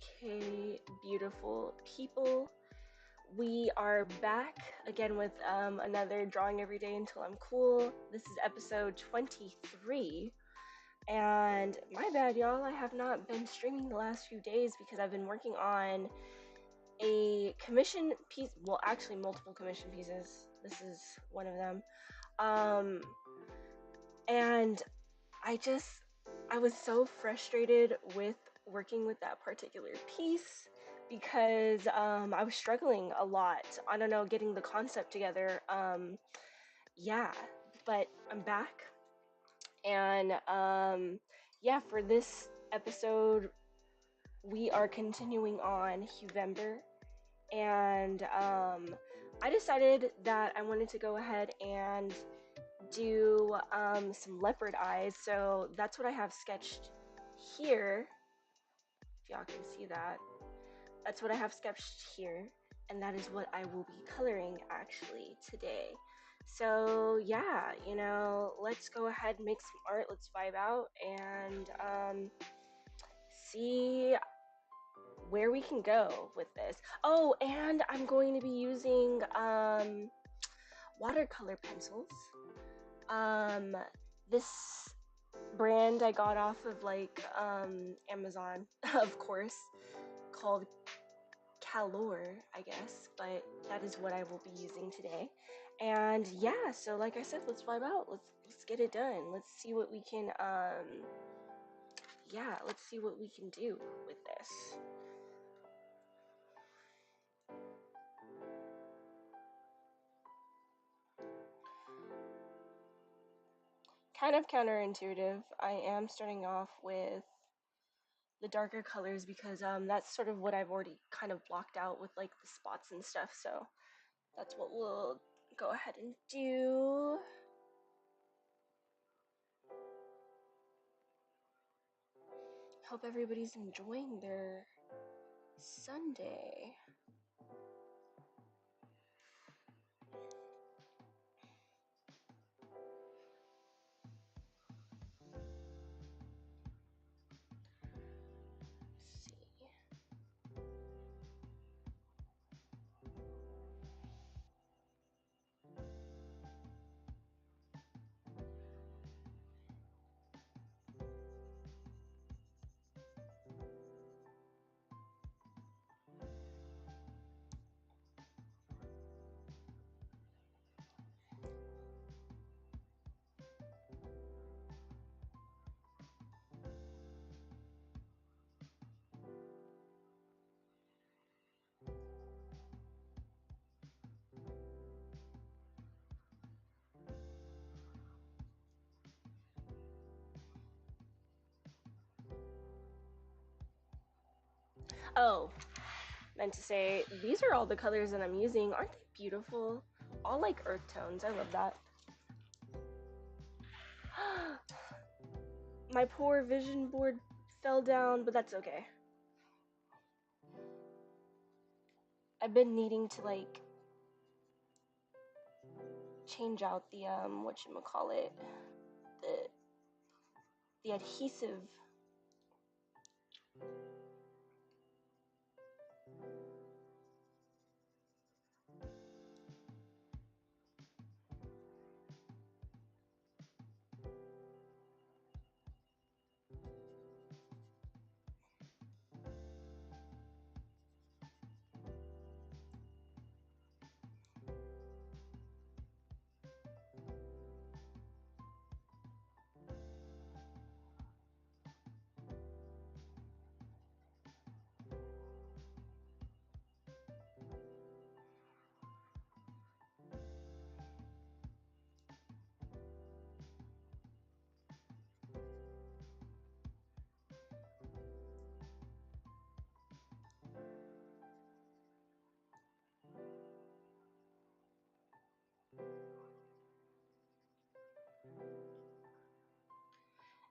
Okay, beautiful people. We are back again with another Drawing Every Day Until I'm Cool. This is episode 23. And my bad, y'all. I have not been streaming the last few days because I've been working on a commission piece. Well, actually, multiple commission pieces. This is one of them. And I was so frustrated with working with that particular piece because I was struggling a lot. I don't know, getting the concept together. Yeah, but I'm back. And yeah, for this episode, we are continuing on November. And I decided that I wanted to go ahead and do some leopard eyes. So that's what I have sketched here. If y'all can see that. That's what I have sketched here. And that is what I will be coloring actually today. So yeah, let's go ahead and make some art. Let's vibe out and see where we can go with this. Oh, and I'm going to be using watercolor pencils. This brand I got off of Amazon, of course, called Calor, I guess, but that is what I will be using today. And yeah, so like I said, let's vibe out. Let's get it done. Let's see what we can let's see what we can do with this. Kind of counterintuitive. I am starting off with the darker colors because that's sort of what I've already kind of blocked out with like the spots and stuff, so that's what we'll go ahead and do. Hope everybody's enjoying their Sunday. Oh, meant to say, these are all the colors that I'm using. Aren't they beautiful? All like earth tones. I love that. My poor vision board fell down, but that's okay. I've been needing to like change out the whatchamacallit, the adhesive.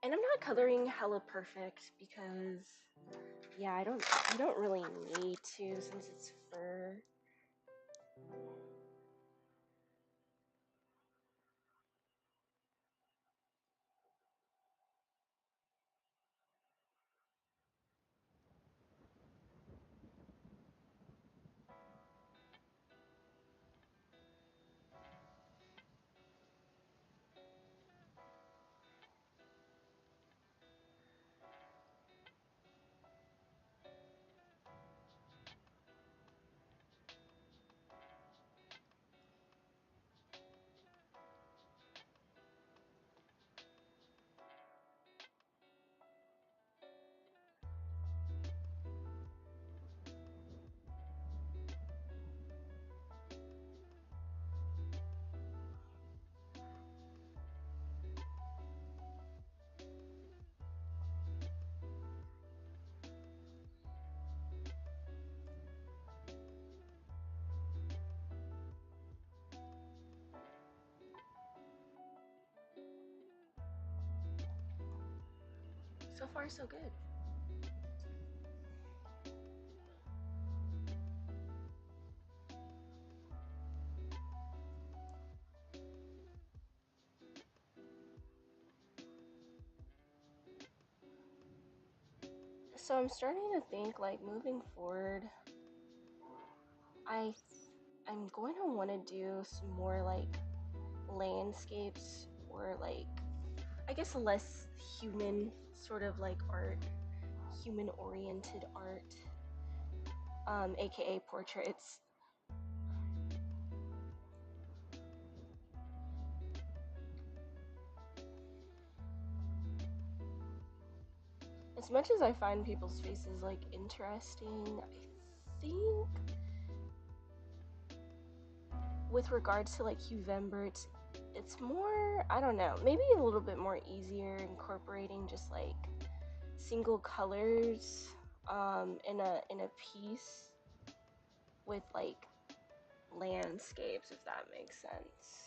And I'm not coloring hella perfect because, yeah, I don't really need to since it's fur. far so good. So I'm starting to think like moving forward, I I'm going to want to do some more like landscapes or like I guess less human sort of like art, human oriented art, aka portraits. As much as I find people's faces like interesting, I think with regards to like Uvember, it's more, I don't know, maybe a little bit more easier incorporating just like single colors in a piece with like landscapes, if that makes sense.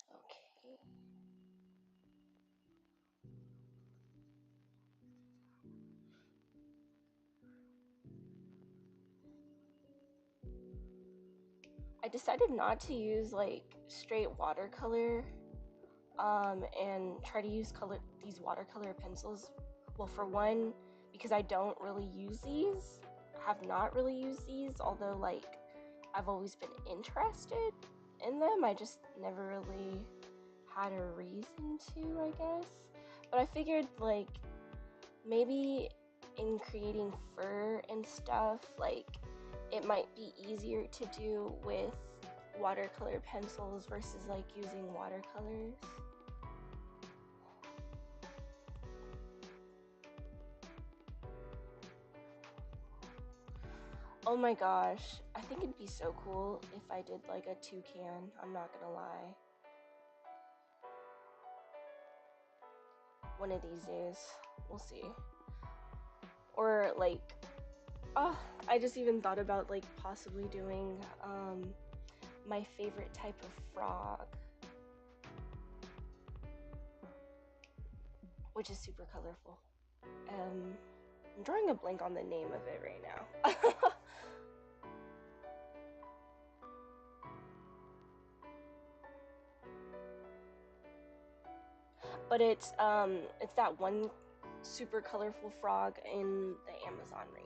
Okay. I decided not to use like straight watercolor and try to use these watercolor pencils. Well, for one, because I don't really use these, have not really used these, although like I've always been interested in them. I just never really had a reason to, I guess. But I figured like maybe in creating fur and stuff, like it might be easier to do with watercolor pencils versus like using watercolors. Oh my gosh, I think it'd be so cool if I did like a toucan, I'm not gonna lie. One of these days, we'll see. Or like, oh, I just even thought about like possibly doing my favorite type of frog, which is super colorful. I'm drawing a blank on the name of it right now. But it's that one super colorful frog in the Amazon rainforest.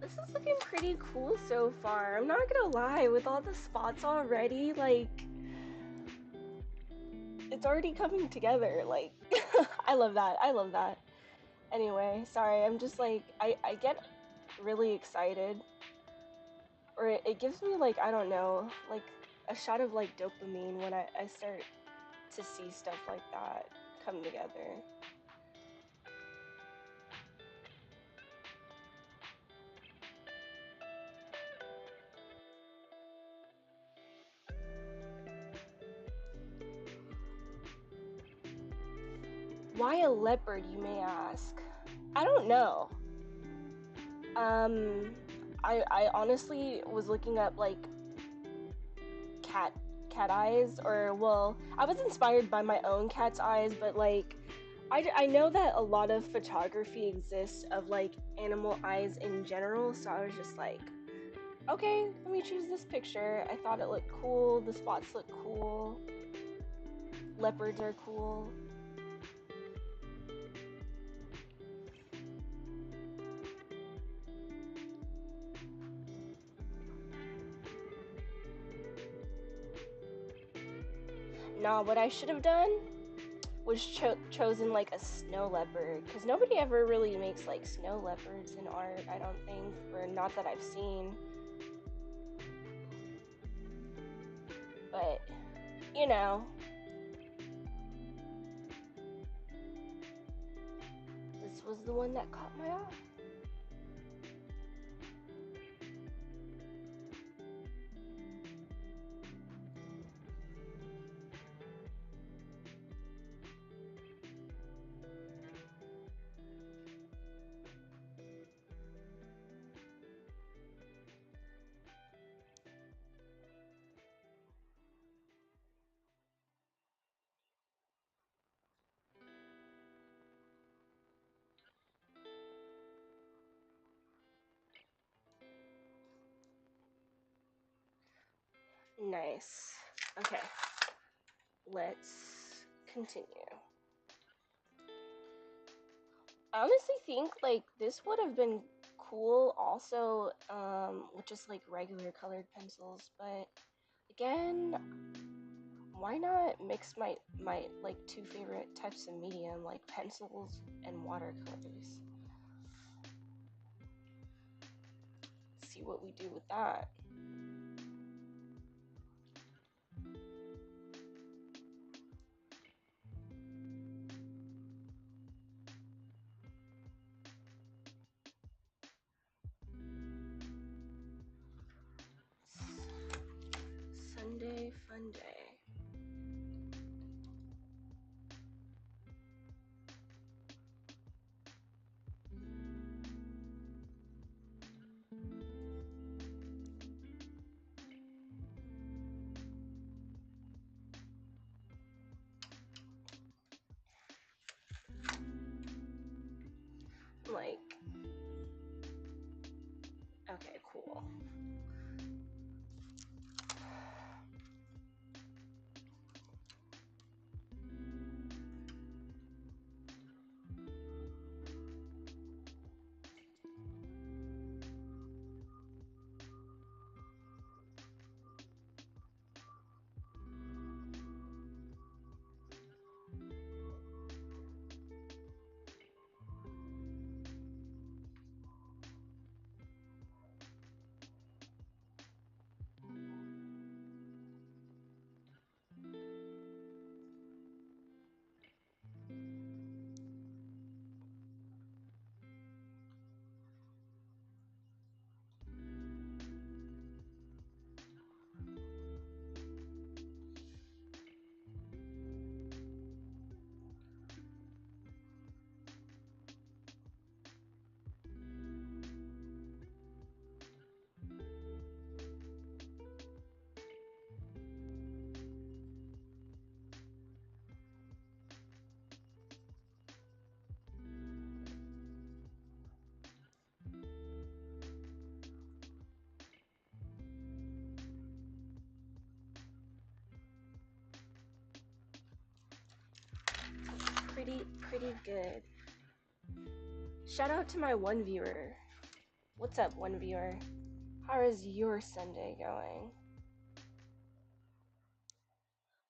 This is looking pretty cool so far. I'm not gonna lie, with all the spots already, like, it's already coming together. Like, I love that. I love that. Anyway, sorry, I'm just like, I get really excited. Or it gives me, like, I don't know, like a shot of, like, dopamine when I start to see stuff like that come together. Why a leopard, you may ask? I don't know. Um, I honestly was looking up like cat cat eyes, or well, I was inspired by my own cat's eyes, but like I know that a lot of photography exists of like animal eyes in general, so I was just like, okay, let me choose this picture. I thought it looked cool, the spots look cool, leopards are cool. Nah, what I should have done was chosen like a snow leopard, because nobody ever really makes like snow leopards in art, I don't think, or not that I've seen. But you know, this was the one that caught my eye. Nice. Okay, let's continue. I honestly think like this would have been cool also with just like regular colored pencils, but again, why not mix my like two favorite types of medium, like pencils and watercolors? See what we do with that. Sunday fun day. Like, okay, cool. Pretty good. Shout out to my one viewer. What's up, one viewer? How is your Sunday going?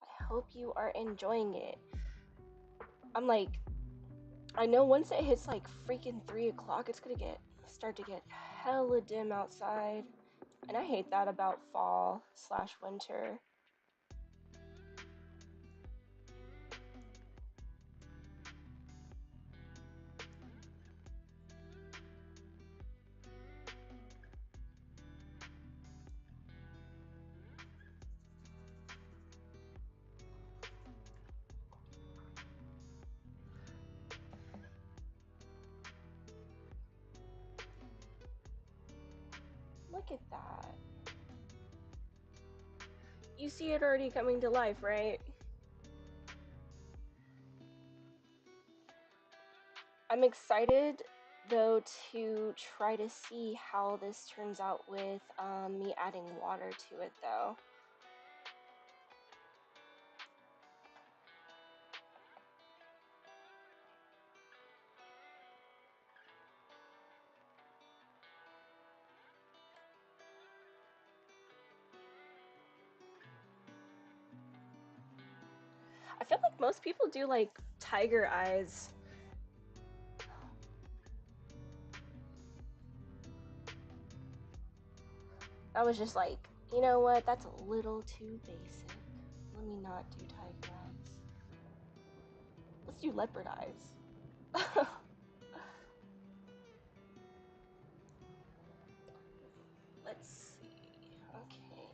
I hope you are enjoying it. I'm like, I know once it hits like freaking 3 o'clock, it's gonna start to get hella dim outside, and I hate that about fall/winter. Look at that. You see it already coming to life, right? I'm excited though to try to see how this turns out with me adding water to it though. I feel like most people do like tiger eyes. I was just like, you know what, that's a little too basic. Let me not do tiger eyes. Let's do leopard eyes. Let's see. Okay.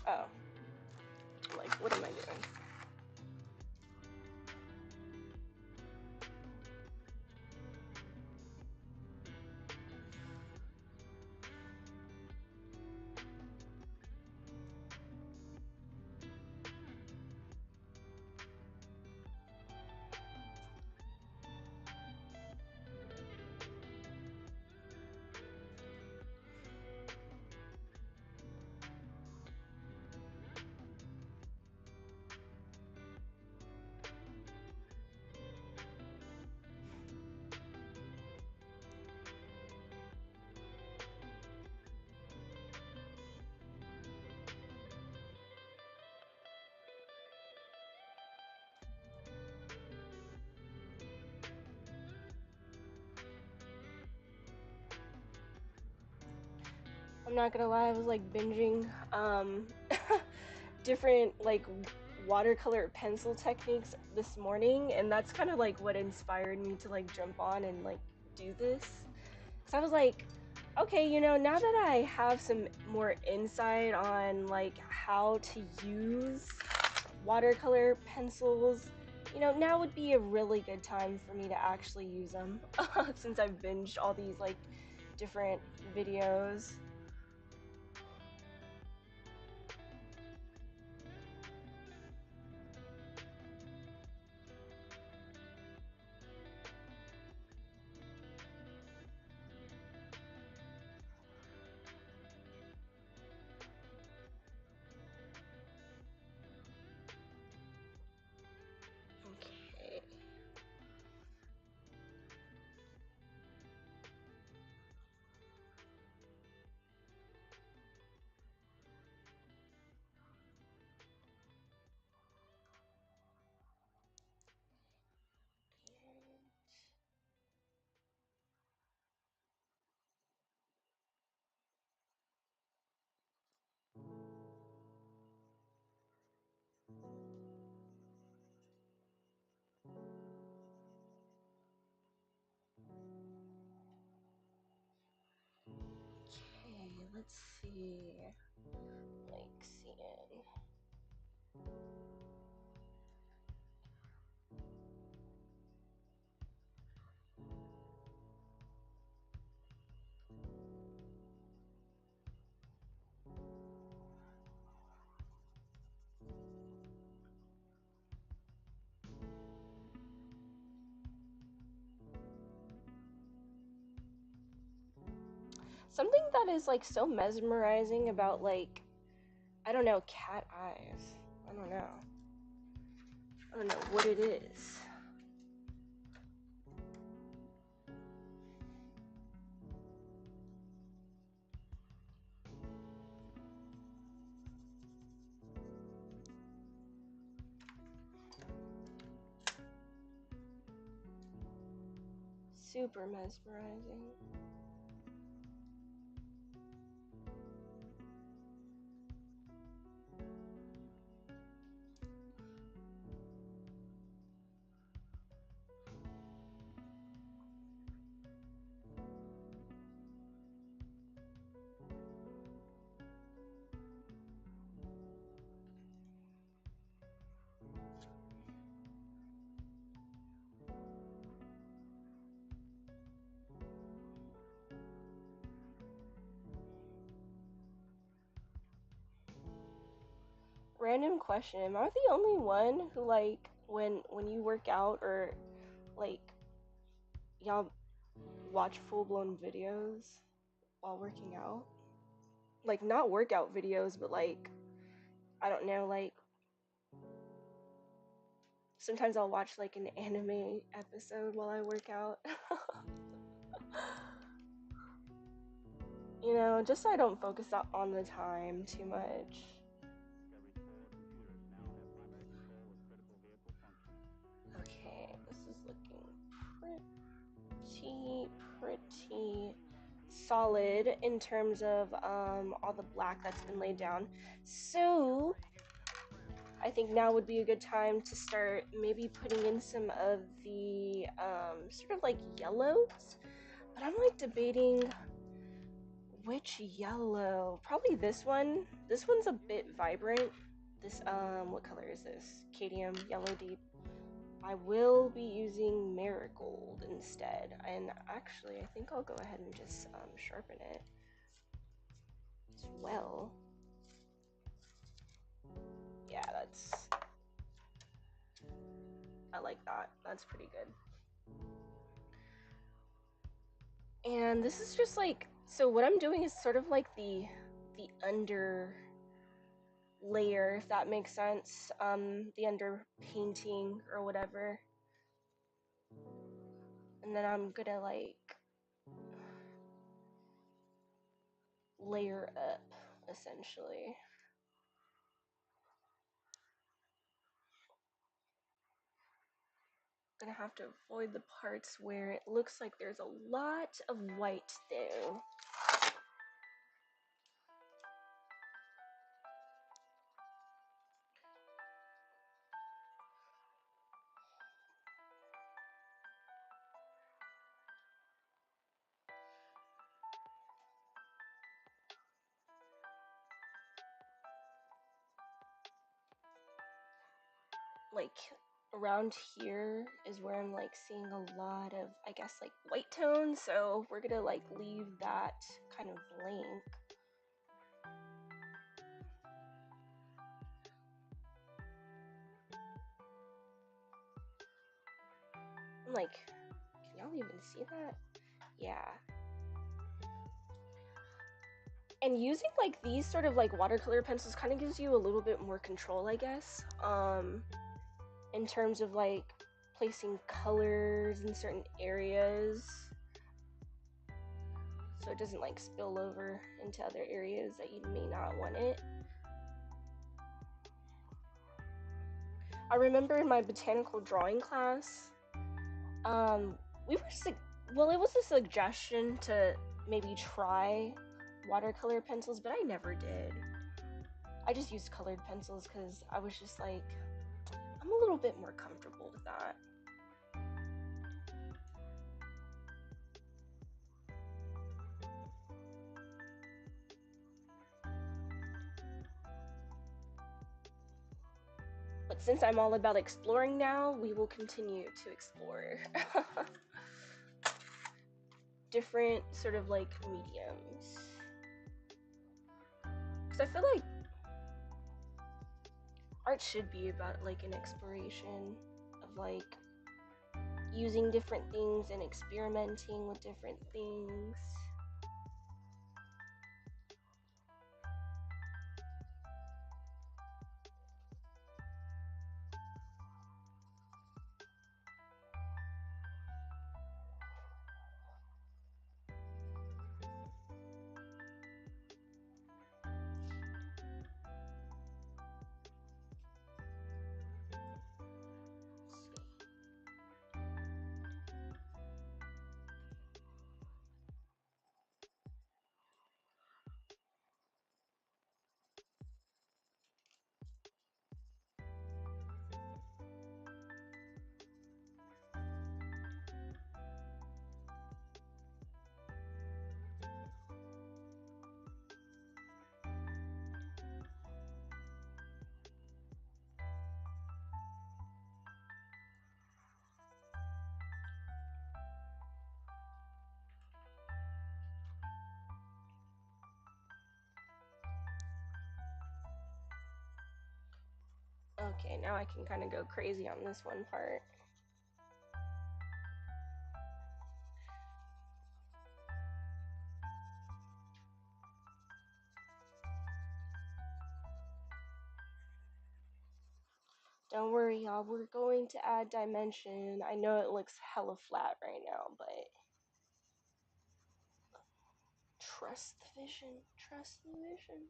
Oh. Like, what am I doing? I'm not gonna lie, I was like binging different like watercolor pencil techniques this morning, and that's kind of like what inspired me to like jump on and like do this. So I was like, okay, you know, now that I have some more insight on like how to use watercolor pencils, you know, now would be a really good time for me to actually use them since I've binged all these like different videos. Okay. let's see, like seeing. Something that is like so mesmerizing about like, I don't know, cat eyes. I don't know. I don't know what it is. Super mesmerizing. Random question: am I the only one who like when you work out or like y'all watch full blown videos while working out? Like not workout videos, but like I don't know, like sometimes I'll watch like an anime episode while I work out. You know, just so I don't focus on the time too much. Okay, this is looking pretty solid in terms of all the black that's been laid down. So I think now would be a good time to start maybe putting in some of the sort of like yellows, but I'm like debating which yellow. Probably this one. This one's a bit vibrant. This what color is this? Cadmium yellow deep. I will be using marigold instead, and actually I think I'll go ahead and just sharpen it as well. Yeah, I like that. That's pretty good. And this is just like, so what I'm doing is sort of like the under layer, if that makes sense. The under painting or whatever. And then I'm gonna like layer up essentially. Gonna have to avoid the parts where it looks like there's a lot of white there. Like around here is where I'm like seeing a lot of, I guess, like white tones, so we're gonna like leave that kind of blank. I'm like, can y'all even see that? Yeah. And using like these sort of like watercolor pencils kind of gives you a little bit more control, I guess, in terms of like placing colors in certain areas, so it doesn't like spill over into other areas that you may not want it. I remember in my botanical drawing class, we were well, it was a suggestion to maybe try watercolor pencils, but I never did. I just used colored pencils because I was just like, I'm a little bit more comfortable with that. since I'm all about exploring now, we will continue to explore different sort of like mediums. Because I feel like art should be about like an exploration of like using different things and experimenting with different things. Okay, now I can kind of go crazy on this one part. Don't worry, y'all, we're going to add dimension. I know it looks hella flat right now, but trust the vision, trust the vision.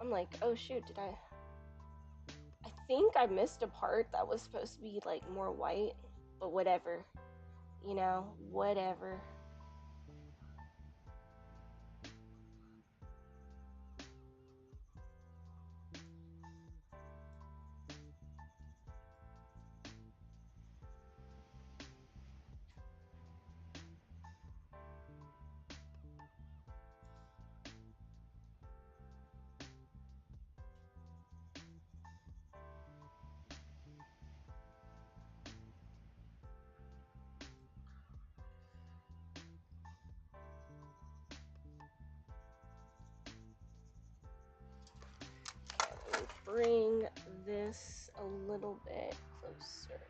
I'm like, oh shoot, I think I missed a part that was supposed to be like more white, but whatever, you know, whatever. Bring this a little bit closer.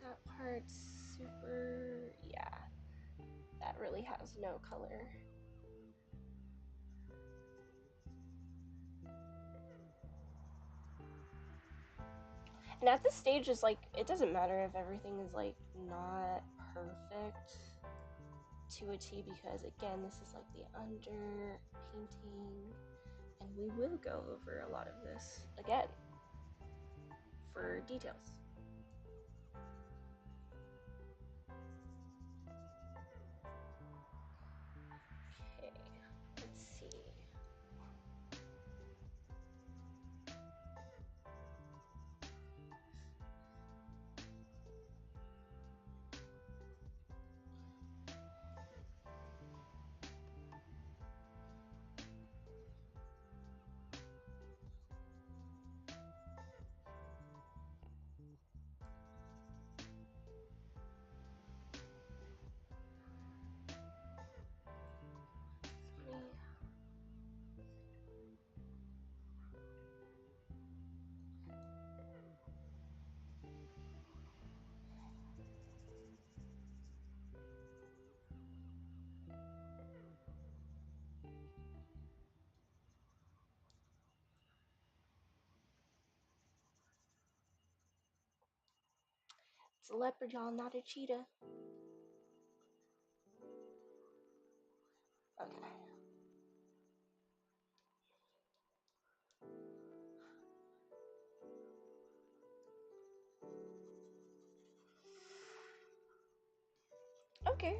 That part's super, yeah, that really has no color. And at this stage, it's like, it doesn't matter if everything is like not perfect to a T, because again, this is like the under painting, and we will go over a lot of this again for details. Okay, let's see. a leopard, y'all, not a cheetah. Okay. Okay,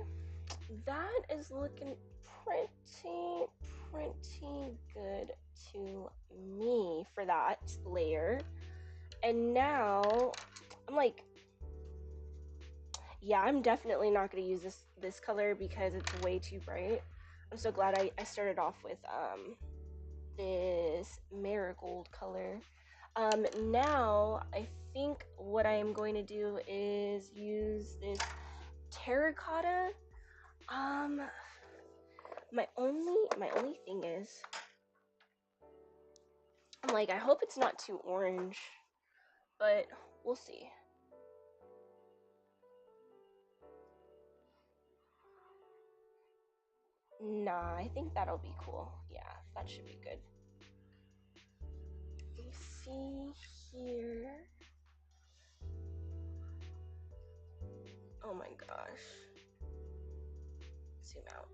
that is looking pretty good to me for that layer. And now I'm like, yeah, I'm definitely not going to use this color because it's way too bright. I'm so glad I started off with this marigold color. Now I think what I am going to do is use this terracotta. My only thing is, I'm like, I hope it's not too orange, but we'll see. Nah, I think that'll be cool. Yeah, that should be good. You see here. Oh my gosh. Zoom out.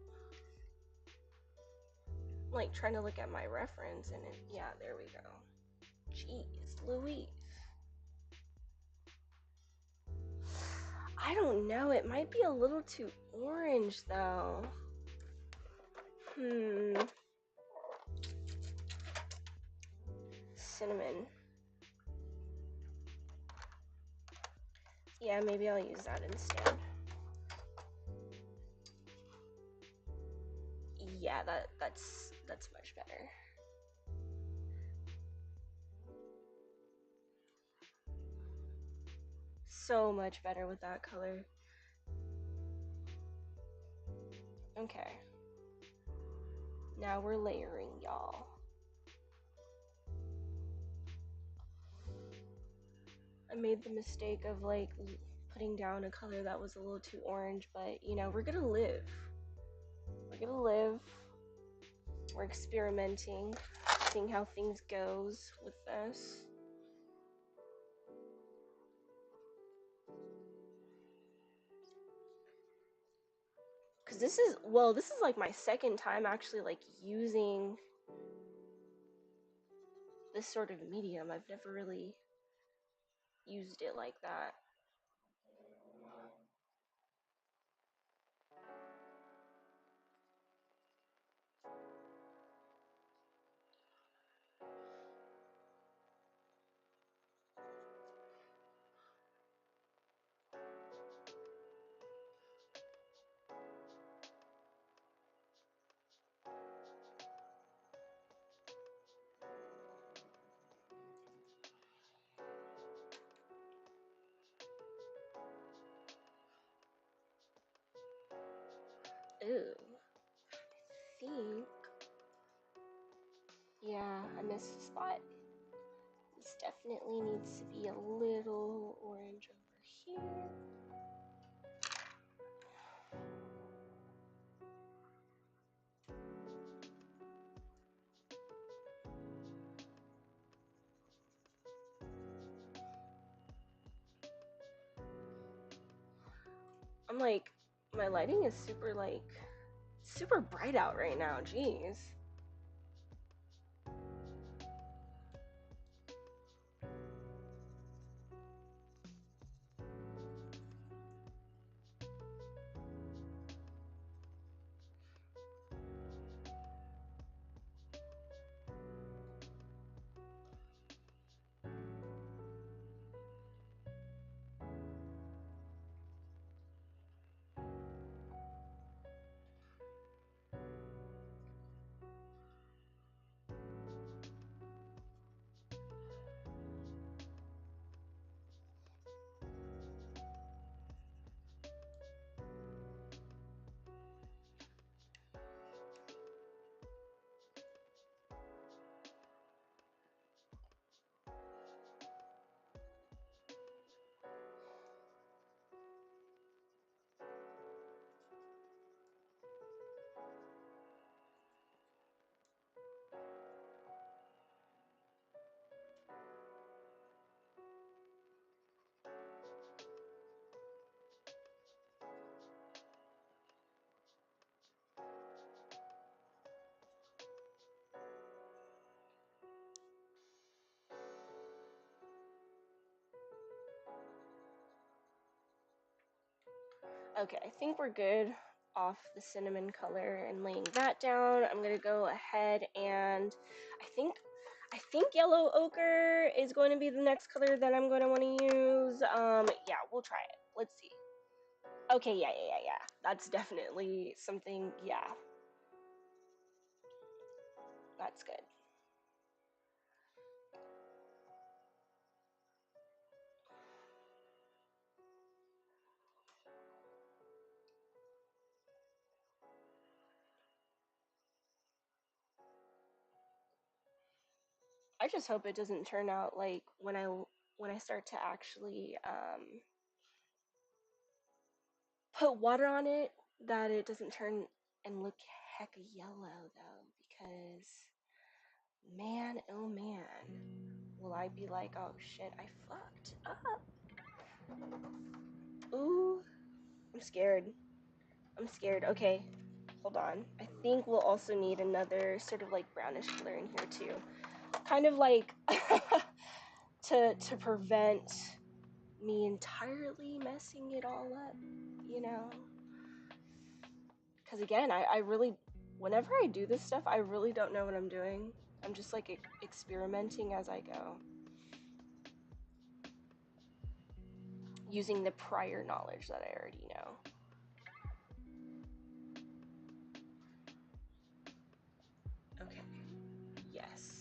I'm like trying to look at my reference and it, yeah, there we go. Jeez Louise. I don't know, it might be a little too orange though. Cinnamon. Yeah, maybe I'll use that instead. Yeah, that's much better. So much better with that color. Okay. Now we're layering, y'all. I made the mistake of like putting down a color that was a little too orange, but you know, we're gonna live. We're gonna live. We're experimenting, seeing how things goes with this. Cause this is, well, this is like my second time actually like using this sort of medium. I've never really used it like that. Ooh. I think, yeah, I missed a spot. This definitely needs to be a little orange over here. I'm like, my lighting is super bright out right now, jeez. Okay, I think we're good off the cinnamon color and laying that down. I'm gonna go ahead and I think yellow ochre is going to be the next color that I'm going to want to use. Yeah, we'll try it. Let's see. Okay, yeah. That's definitely something, yeah. That's good. I just hope it doesn't turn out like when I start to actually put water on it, that it doesn't turn and look hecka yellow though, because man, oh man, will I be like, oh shit, I fucked up. Ooh, I'm scared. I'm scared. Okay, hold on. I think we'll also need another sort of like brownish color in here too. Kind of like to prevent me entirely messing it all up, you know? Because again, I really, whenever I do this stuff, I really don't know what I'm doing. I'm just like experimenting as I go, using the prior knowledge that I already know. Okay, yes.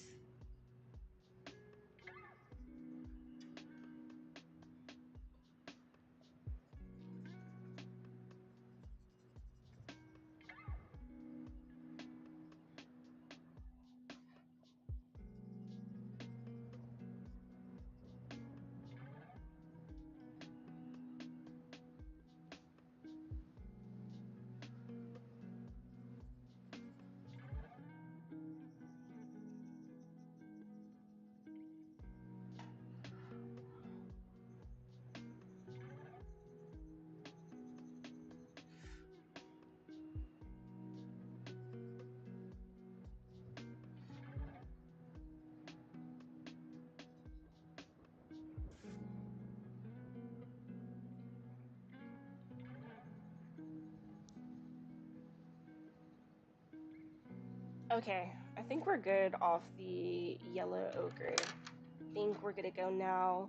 Okay, I think we're good off the yellow ochre. I think we're gonna go now.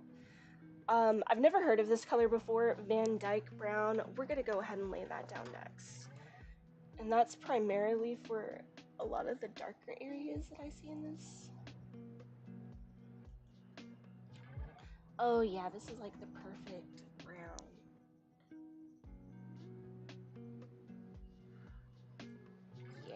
I've never heard of this color before, Van Dyke Brown. We're gonna go ahead and lay that down next. And that's primarily for a lot of the darker areas that I see in this. Oh yeah, this is like the perfect brown. Yeah.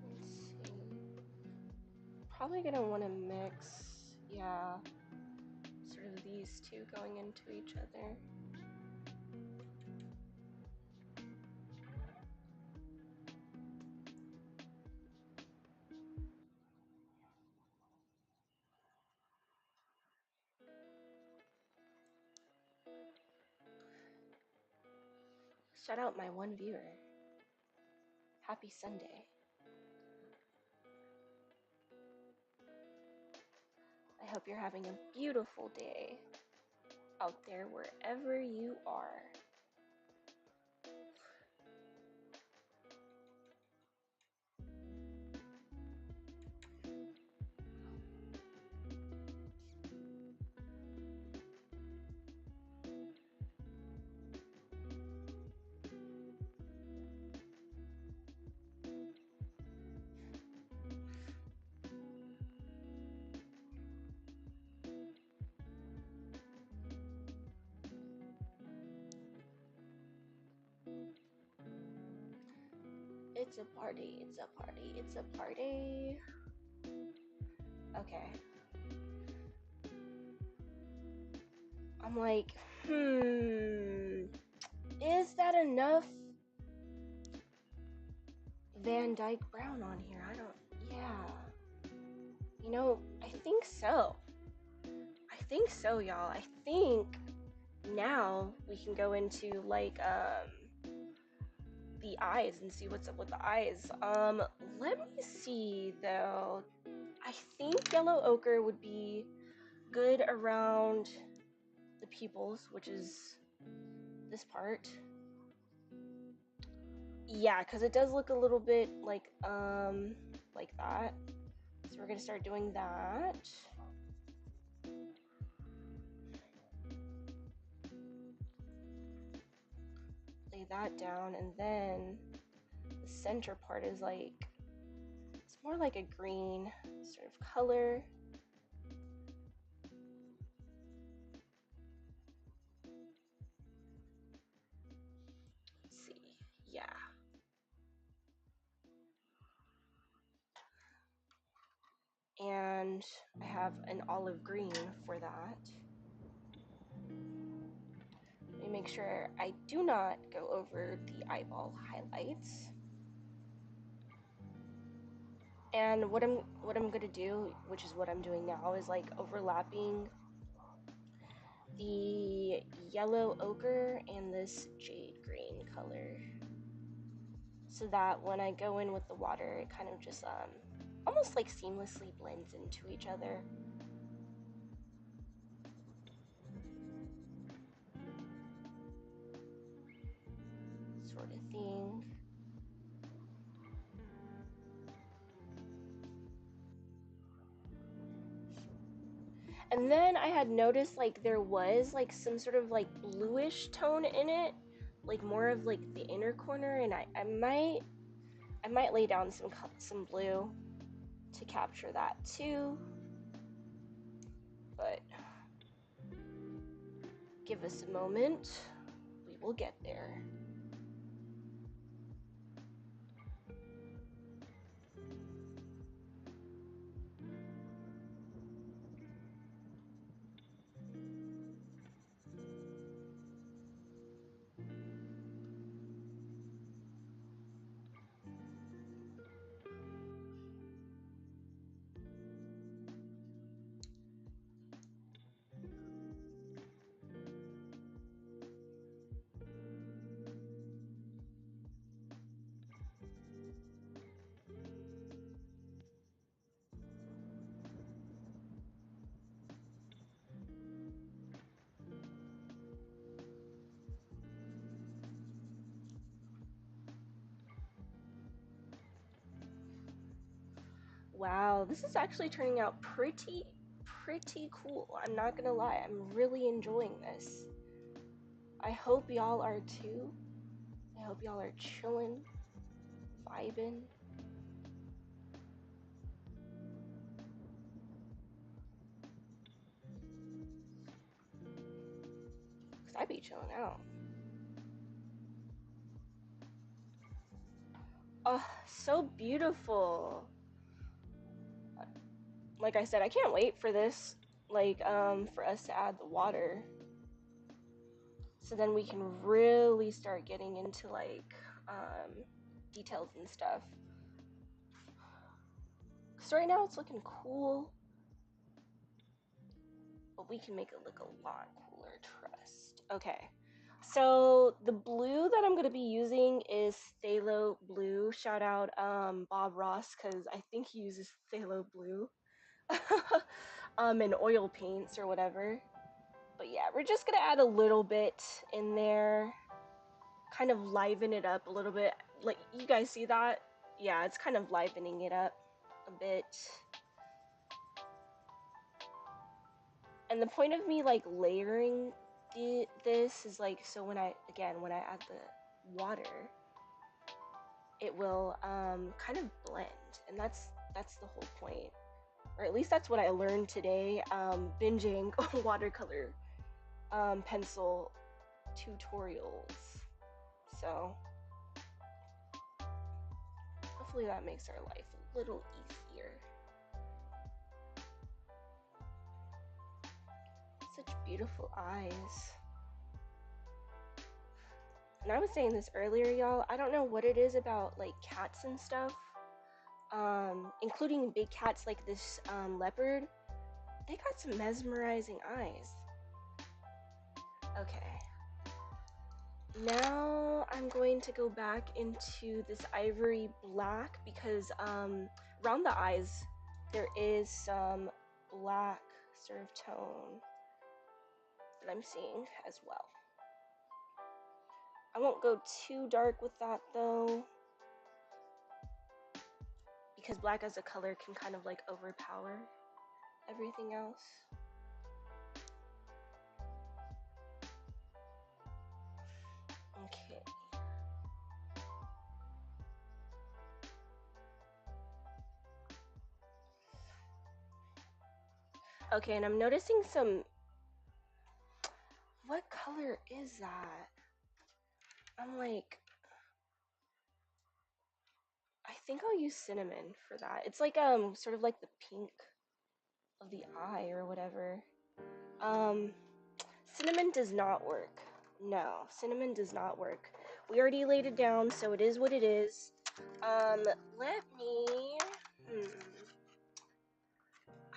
Let's see. Probably gonna want to mix, yeah, sort of these two going into each other. Shout out my one viewer. Happy Sunday. I hope you're having a beautiful day out there wherever you are. It's a party, it's a party, it's a party. Okay. I'm like, is that enough? Van Dyke brown on here. I don't, yeah. You know, I think so. I think so, y'all. I think now we can go into like the eyes and see what's up with the eyes. Let me see though. I think yellow ochre would be good around the pupils, which is this part. Yeah, because it does look a little bit like that. So we're gonna start doing that. Lay that down, and then the center part is like, it's more like a green sort of color. Let's see, yeah. And I have an olive green for that. Let me make sure I do not go over the eyeball highlights. And what I'm gonna do, which is what I'm doing now, is like overlapping the yellow ochre and this jade green color, so that when I go in with the water, it kind of just almost like seamlessly blends into each other. Sort of thing. And then I had noticed like there was like some sort of like bluish tone in it, like more of like the inner corner, and I might lay down some blue to capture that too. But give us a moment, we will get there. Wow, this is actually turning out pretty cool. I'm not gonna lie, I'm really enjoying this. I hope y'all are too. I hope y'all are chilling, vibing. Cause I be chilling out. Oh, so beautiful. Like I said, I can't wait for this, like, for us to add the water. So then we can really start getting into, like, details and stuff. Because right now it's looking cool, but we can make it look a lot cooler, trust. Okay, so the blue that I'm going to be using is phthalo blue. Shout out Bob Ross, because I think he uses phthalo blue in oil paints or whatever. But yeah, we're just gonna add a little bit in there, kind of liven it up a little bit. Like, you guys see that? Yeah, it's kind of livening it up a bit. And the point of me like layering this is like, so when I add the water, it will kind of blend, and that's the whole point. Or at least that's what I learned today, binging watercolor pencil tutorials. So hopefully that makes our life a little easier. Such beautiful eyes. And I was saying this earlier, y'all. I don't know what it is about like cats and stuff, including big cats like this leopard. They got some mesmerizing eyes. Okay. Now I'm going to go back into this ivory black because around the eyes there is some black sort of tone that I'm seeing as well. I won't go too dark with that though, because black as a color can kind of like overpower everything else. Okay. Okay, and I'm noticing some... What color is that? I'm like... I think I'll use cinnamon for that. It's like sort of like the pink of the eye or whatever. Cinnamon does not work. No, cinnamon does not work. We already laid it down, so it is what it is. Let me...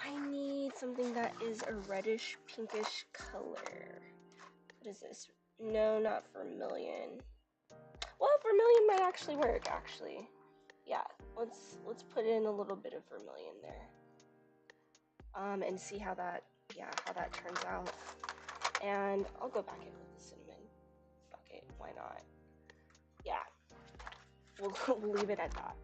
I need something that is a reddish pinkish color. What is this? No, not vermilion. Well, vermilion might actually work, actually. Yeah, let's put in a little bit of vermilion there. And see how that turns out. And I'll go back in with the cinnamon. Fuck it, why not? Yeah. We'll leave it at that.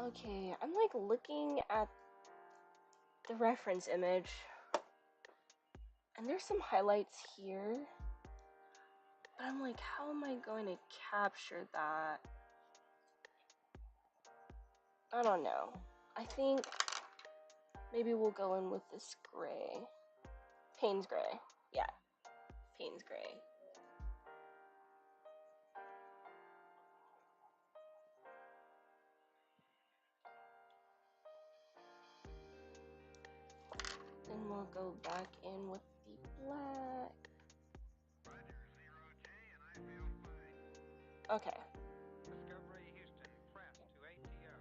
Okay, I'm like looking at the reference image, and there's some highlights here, but I'm like, how am I going to capture that? I don't know. I think maybe we'll go in with this gray. Payne's gray. Yeah, Payne's gray. Then we'll go back in with the black. Okay. Discovery Houston, press to ATO.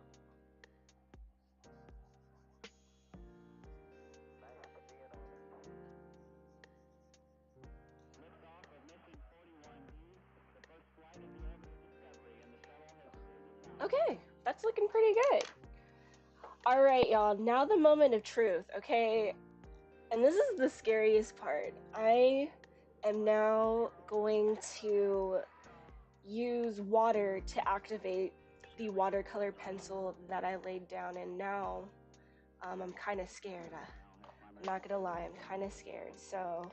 Liftoff of mission 41D, the first flight of the Orbit Discovery, and the shuttle has cleared the Okay, that's looking pretty good. All right, y'all, now the moment of truth, okay? And this is the scariest part. I am now going to use water to activate the watercolor pencil that I laid down, and now I'm kind of scared. I'm not gonna lie, I'm kind of scared. So,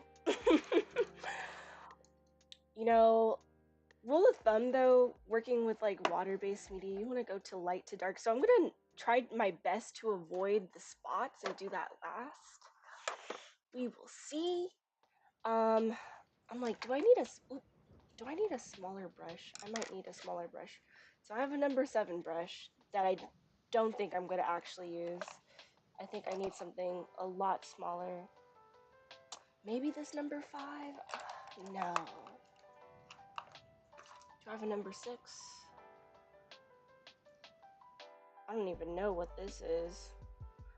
you know, rule of thumb though, working with like water-based media, you want to go to light to dark. So I'm gonna try my best to avoid the spots and do that last. We will see. I'm like, do I need a smaller brush? I might need a smaller brush. So I have a number 7 brush that I don't think I'm going to actually use. I think I need something a lot smaller. Maybe this number 5? No. Do I have a number 6? I don't even know what this is.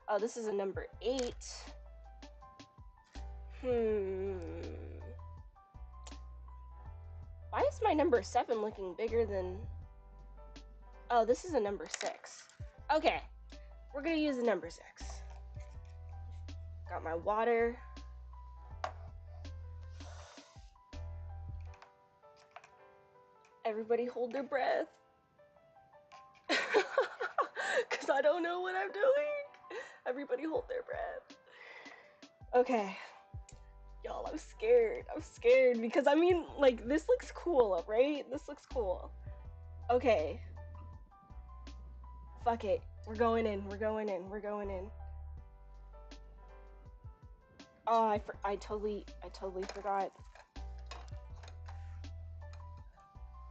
Oh, this is a number 8. Why is my number 7 looking bigger than... Oh, this is a number 6. Okay, we're gonna use the number 6. Got my water. Everybody hold their breath. Because I don't know what I'm doing. Everybody hold their breath. Okay, y'all, I'm scared. I'm scared because I mean, like, this looks cool, right? This looks cool. Okay, fuck it. We're going in. We're going in. We're going in. Oh, I totally forgot,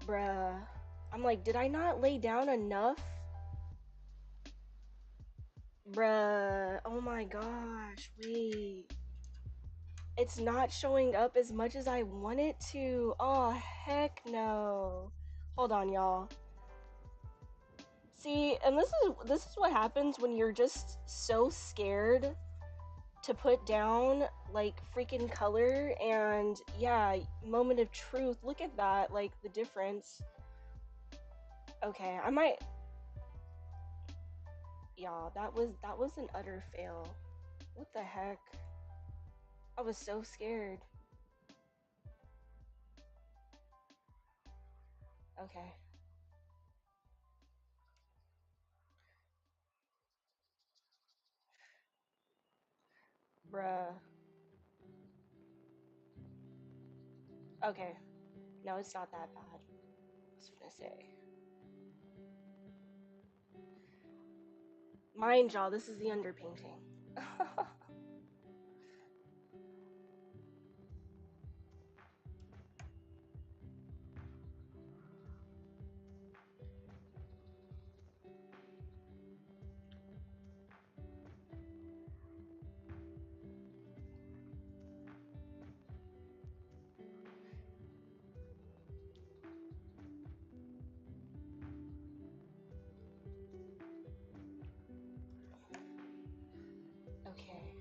bruh. I'm like, did I not lay down enough, bruh? Oh my gosh, wait. It's not showing up as much as I want it to. Oh, heck no. Hold on, y'all. See, and this is what happens when you're just so scared to put down like freaking color and yeah, moment of truth. Look at that, like the difference. Okay, I might y'all, that was an utter fail. What the heck? I was so scared. Okay. Bruh. Okay. No, it's not that bad. I was gonna say. Mind y'all, this is the underpainting. Okay.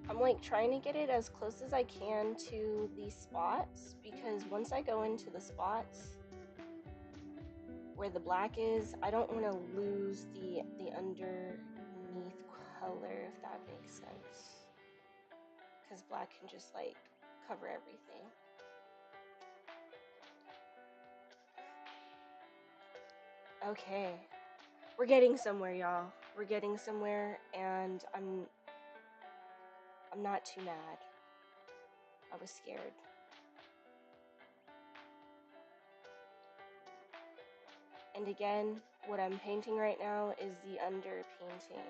I'm like trying to get it as close as I can to the spots because once I go into the spots where the black is, I don't want to lose the underneath color if that makes sense. Cuz black can just like cover everything. Okay. We're getting somewhere, y'all. We're getting somewhere and I'm not too mad. I was scared. And again, what I'm painting right now is the underpainting.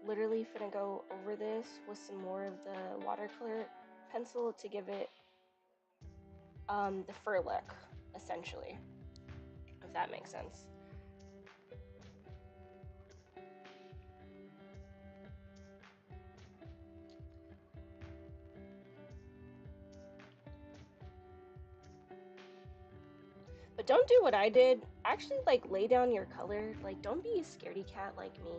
Literally finna go over this with some more of the watercolor pencil to give it the fur look, essentially, if that makes sense. But don't do what I did. Actually, like, lay down your color. Like, don't be a scaredy cat like me.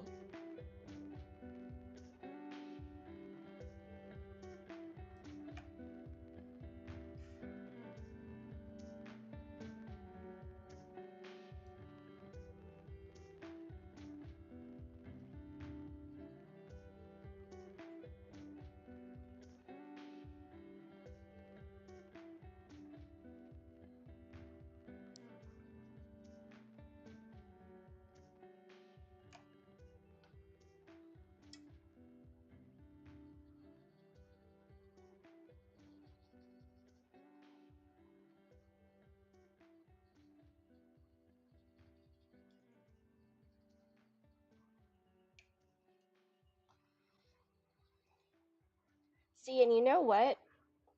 See, and you know what?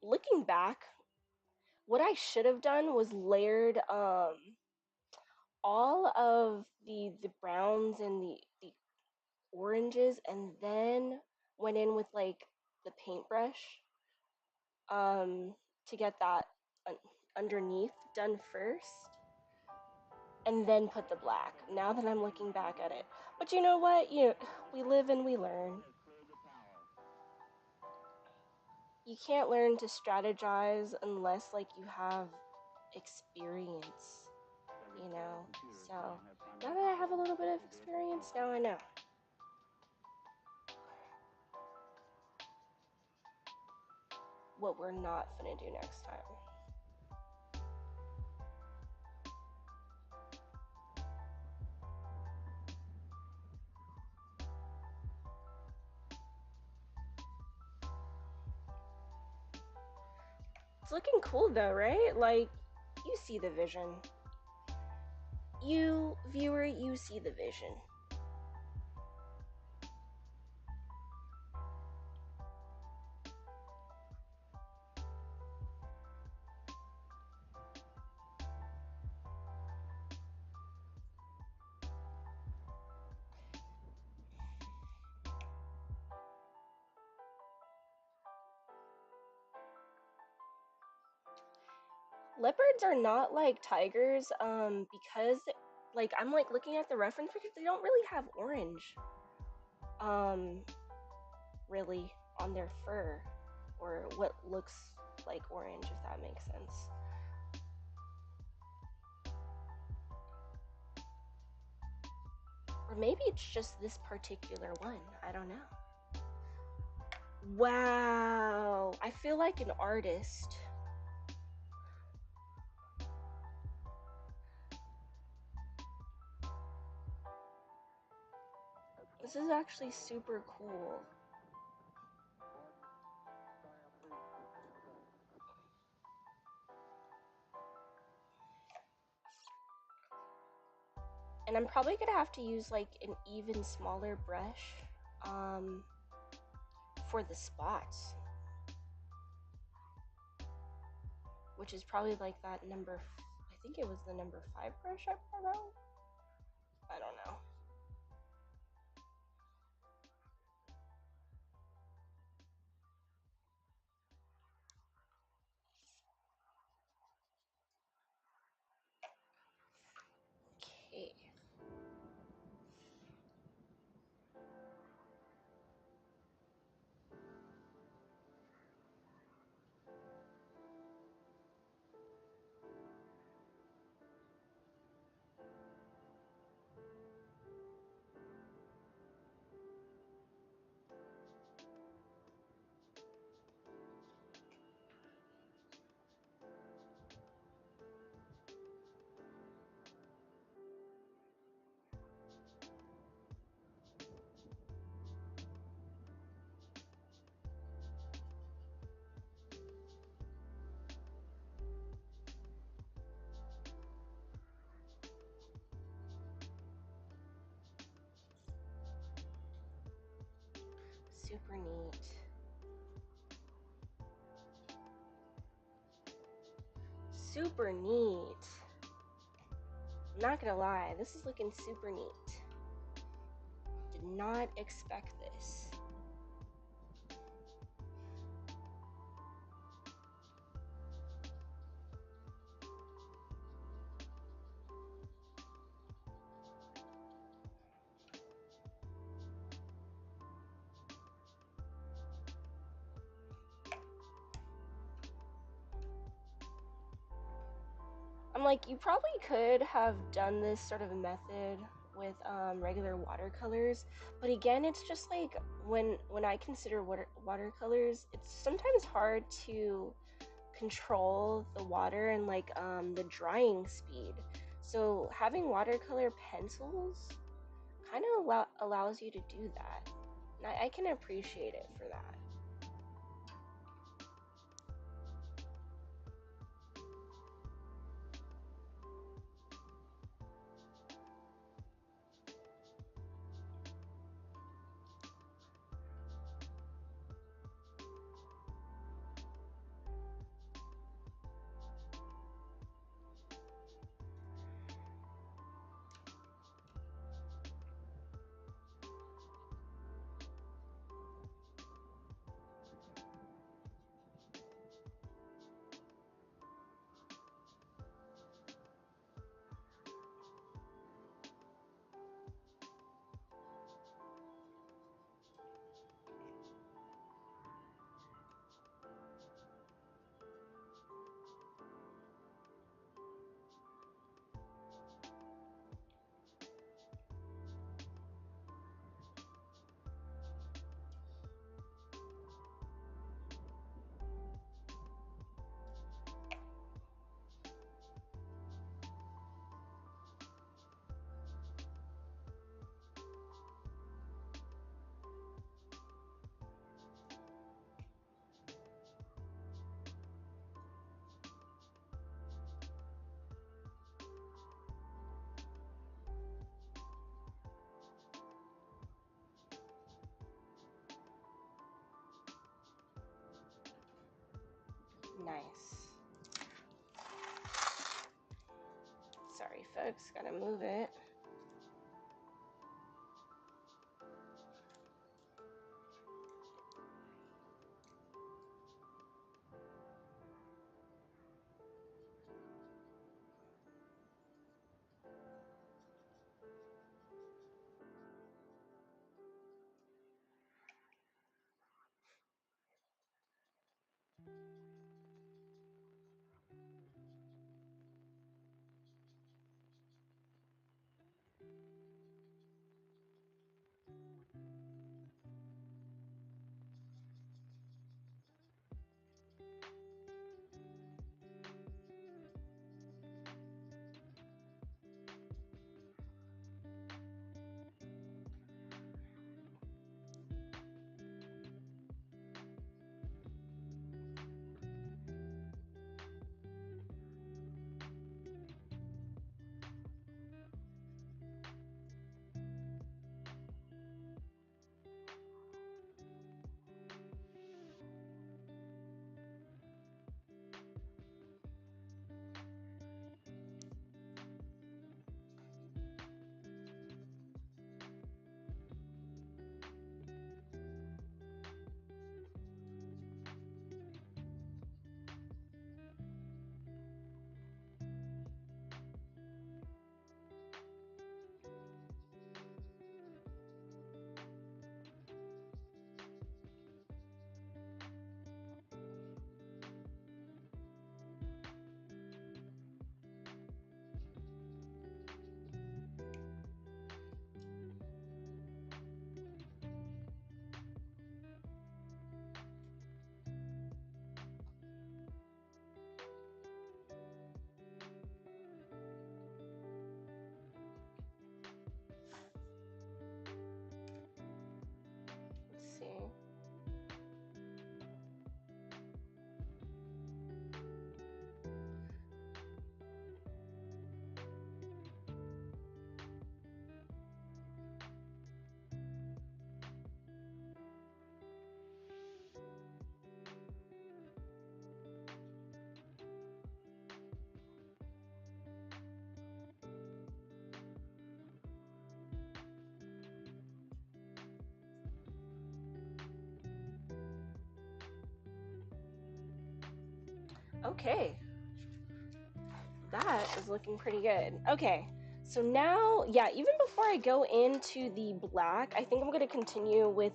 Looking back, what I should have done was layered all of the browns and the oranges and then went in with like the paintbrush um, to get that underneath done first and then put the black. Now that I'm looking back at it. But you know what? We live and we learn. You can't learn to strategize unless like you have experience, you know. So now that I have a little bit of experience, now I know what we're not gonna do next time. It's looking cool though, right? Like, you see the vision. You, viewer, you see the vision. Leopards are not like tigers, because like I'm like looking at the reference pictures, they don't really have orange, um, really on their fur, or what looks like orange, if that makes sense. Or maybe it's just this particular one. I don't know. Wow, I feel like an artist. This is actually super cool. And I'm probably gonna have to use like an even smaller brush um, for the spots, which is probably like that number. I think it was the number 5 brush I brought out. I don't know. Okay. Super neat. Super neat. I'm not gonna lie, this is looking super neat. Did not expect this. I'm like, you probably could have done this sort of method with regular watercolors, but again, it's just like when I consider watercolors, it's sometimes hard to control the water and like the drying speed. So having watercolor pencils kind of allows you to do that. And I can appreciate it for that. looks. Gotta move it. Let's see. Okay, that is looking pretty good. Okay, so now, yeah, even before I go into the black, I think I'm gonna continue with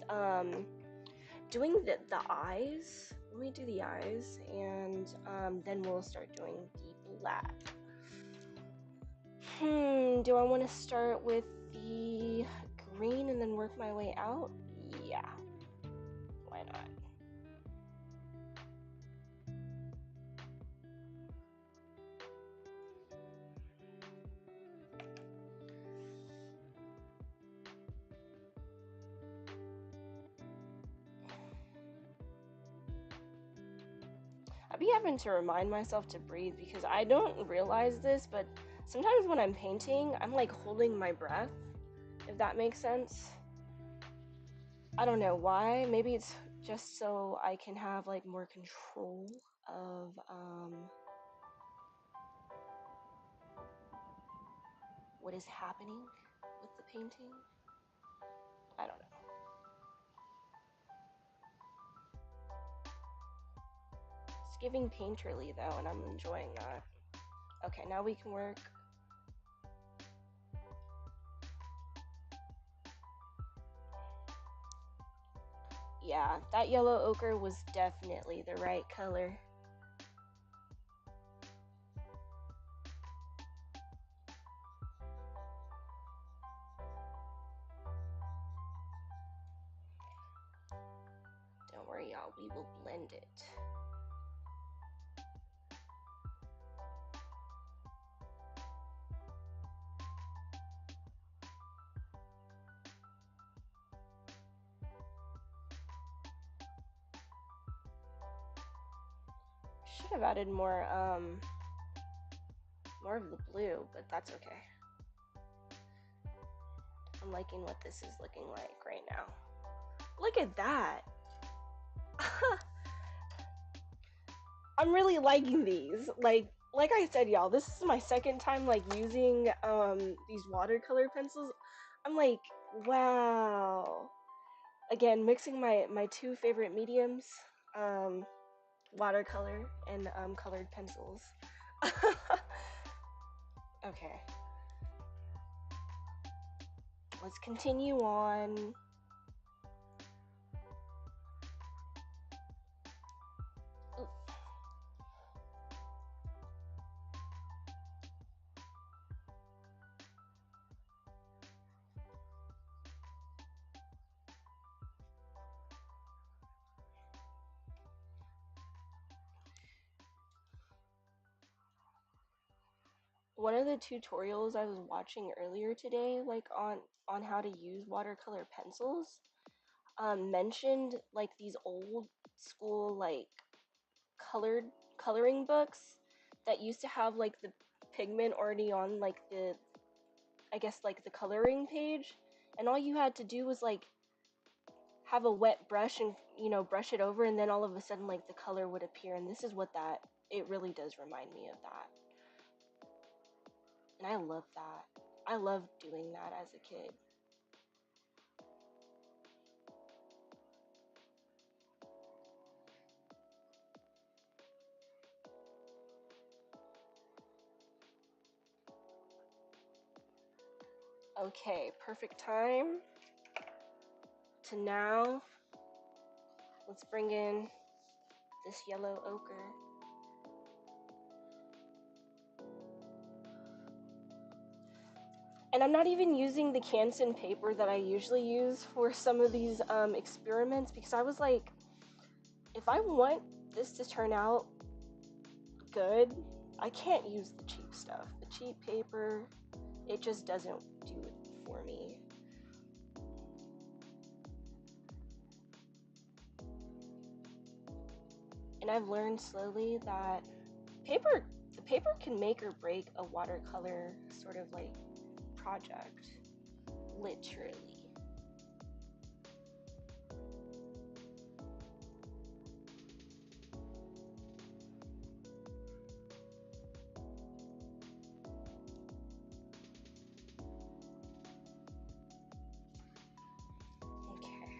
doing the eyes. Let me do the eyes, and then we'll start doing the black. Do I want to start with the green and then work my way out? Yeah, why not? I'd be having to remind myself to breathe because I don't realize this, but sometimes when I'm painting, I'm like holding my breath, if that makes sense. I don't know why. Maybe it's just so I can have like more control of what is happening with the painting. I don't know. It's giving painterly though, and I'm enjoying that. Okay, now we can work. Yeah, that yellow ochre was definitely the right color. Don't worry, y'all, we will blend it. Should have added more of the blue, but that's okay. I'm liking what this is looking like right now. Look at that. I'm really liking these. Like, like I said, y'all, this is my second time like using these watercolor pencils. I'm like, wow. Again, mixing my two favorite mediums, um, watercolor and colored pencils. Okay, let's continue on. One of the tutorials I was watching earlier today, like on how to use watercolor pencils, mentioned like these old school like colored coloring books that used to have like the pigment already on like the, I guess, like the coloring page, and all you had to do was like have a wet brush and brush it over, and then all of a sudden like the color would appear. And this is what that, it really does remind me of that. And I love that. I loved doing that as a kid. Okay, perfect time to now. Let's bring in this yellow ochre. And I'm not even using the Canson paper that I usually use for some of these experiments, because I was like, if I want this to turn out good, I can't use the cheap stuff. The cheap paper, it just doesn't do it for me. And I've learned slowly that the paper can make or break a watercolor sort of like project, literally. Okay.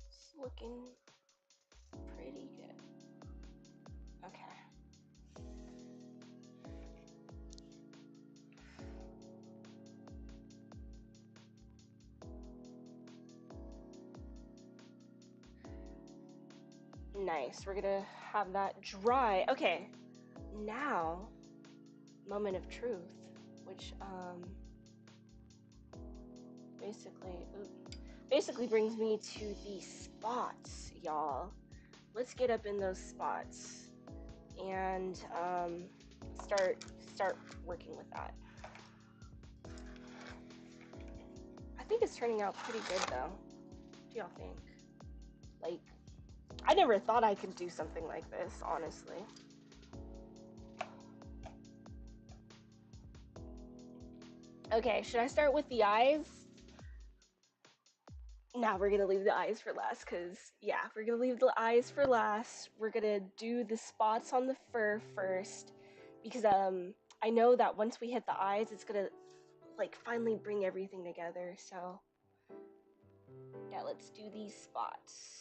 It's looking pretty good. Okay. Nice. We're gonna have that dry. Okay. Now, moment of truth, which basically brings me to the spots, y'all. Let's get up in those spots and start working with that. I think it's turning out pretty good though. What do y'all think? Like, I never thought I could do something like this, honestly. Okay, should I start with the eyes? Nah, we're gonna leave the eyes for last, because, yeah, we're gonna leave the eyes for last. We're gonna do the spots on the fur first, because, I know that once we hit the eyes, it's gonna, like, finally bring everything together, so, yeah, let's do these spots.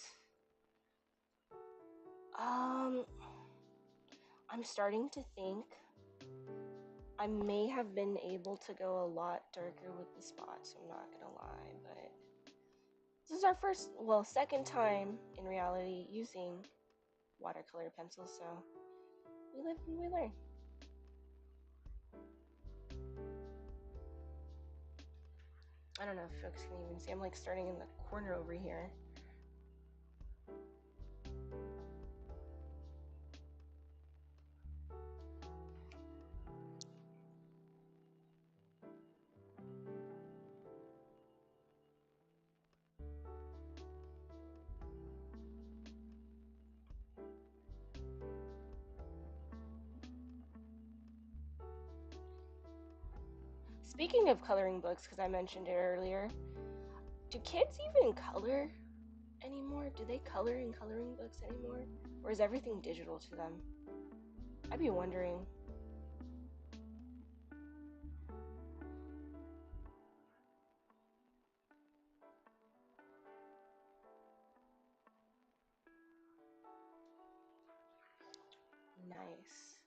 I'm starting to think I may have been able to go a lot darker with the spots, I'm not gonna lie, but this is our second time in reality using watercolor pencils, so we live and we learn. I don't know if folks can even see, I'm like starting in the corner over here. Speaking of coloring books, because I mentioned it earlier, do kids even color anymore? Do they color in coloring books anymore? Or is everything digital to them? I'd be wondering. Nice.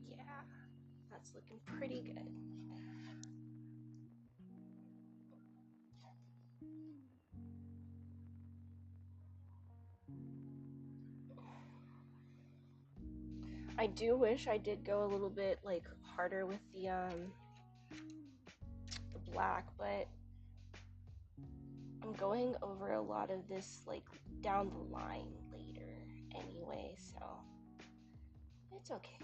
Yeah, that's looking pretty good. I do wish I did go a little bit like harder with the black, but I'm going over a lot of this like down the line later anyway, so it's okay.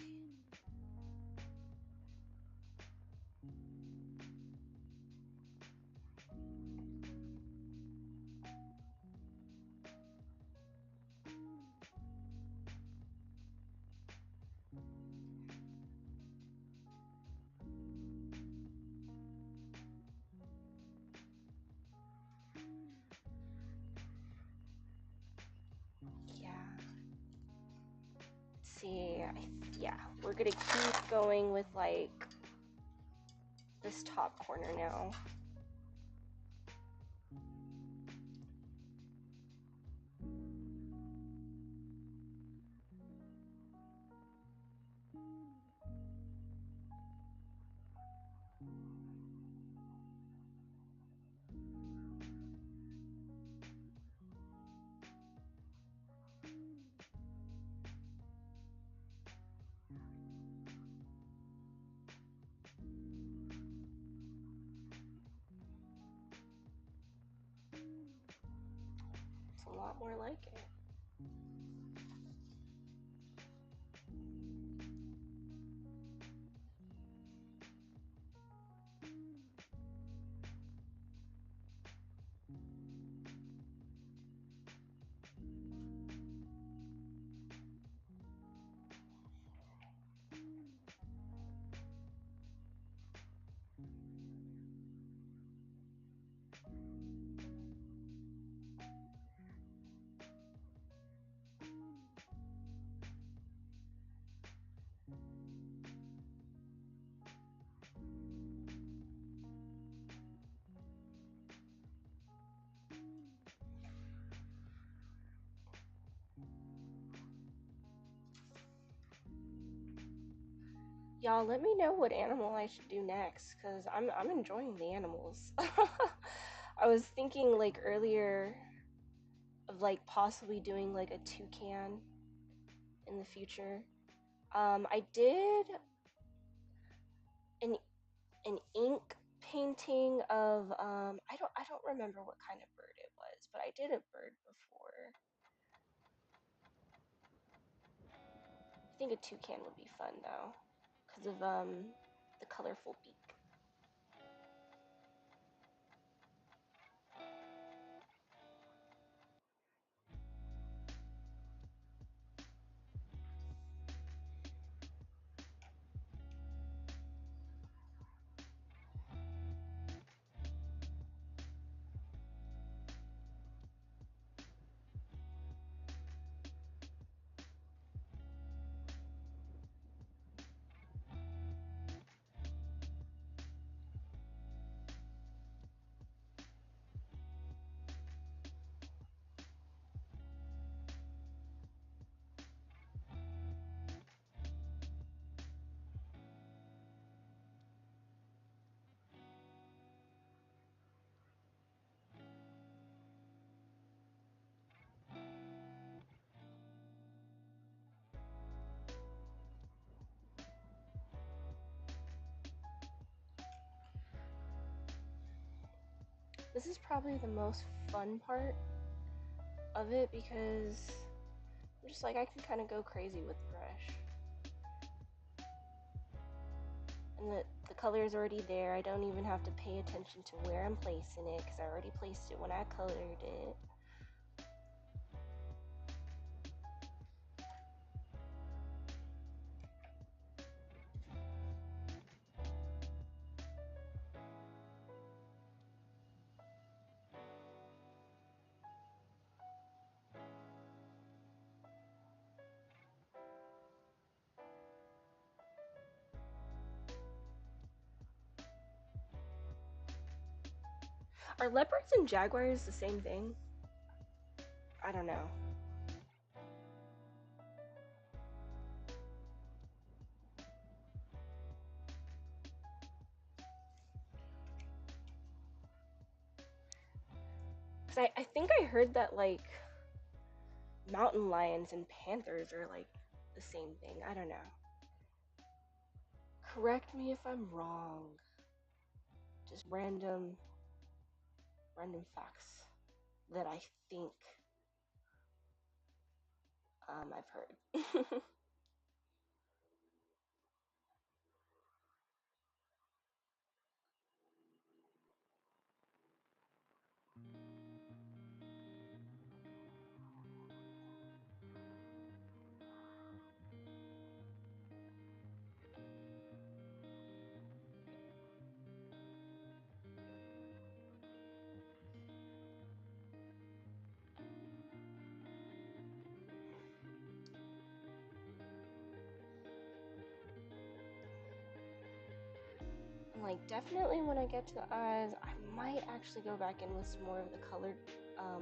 Yeah. Let's see, yeah, we're gonna keep going with like this top corner now. It's a lot more like it. Y'all, let me know what animal I should do next, cause I'm enjoying the animals. I was thinking like earlier of like possibly doing like a toucan in the future. I did an ink painting of I don't remember what kind of bird it was, but I did a bird before. I think a toucan would be fun though, because of the colorful beak. This is probably the most fun part of it because I'm just like I can kind of go crazy with the brush. And the color is already there. I don't even have to pay attention to where I'm placing it because I already placed it when I colored it. Are leopards and jaguars the same thing? I don't know. Because I think I heard that like mountain lions and panthers are like the same thing. I don't know. Correct me if I'm wrong. Just random facts that I think I've heard. Like definitely when I get to the eyes, I might actually go back in with some more of the colored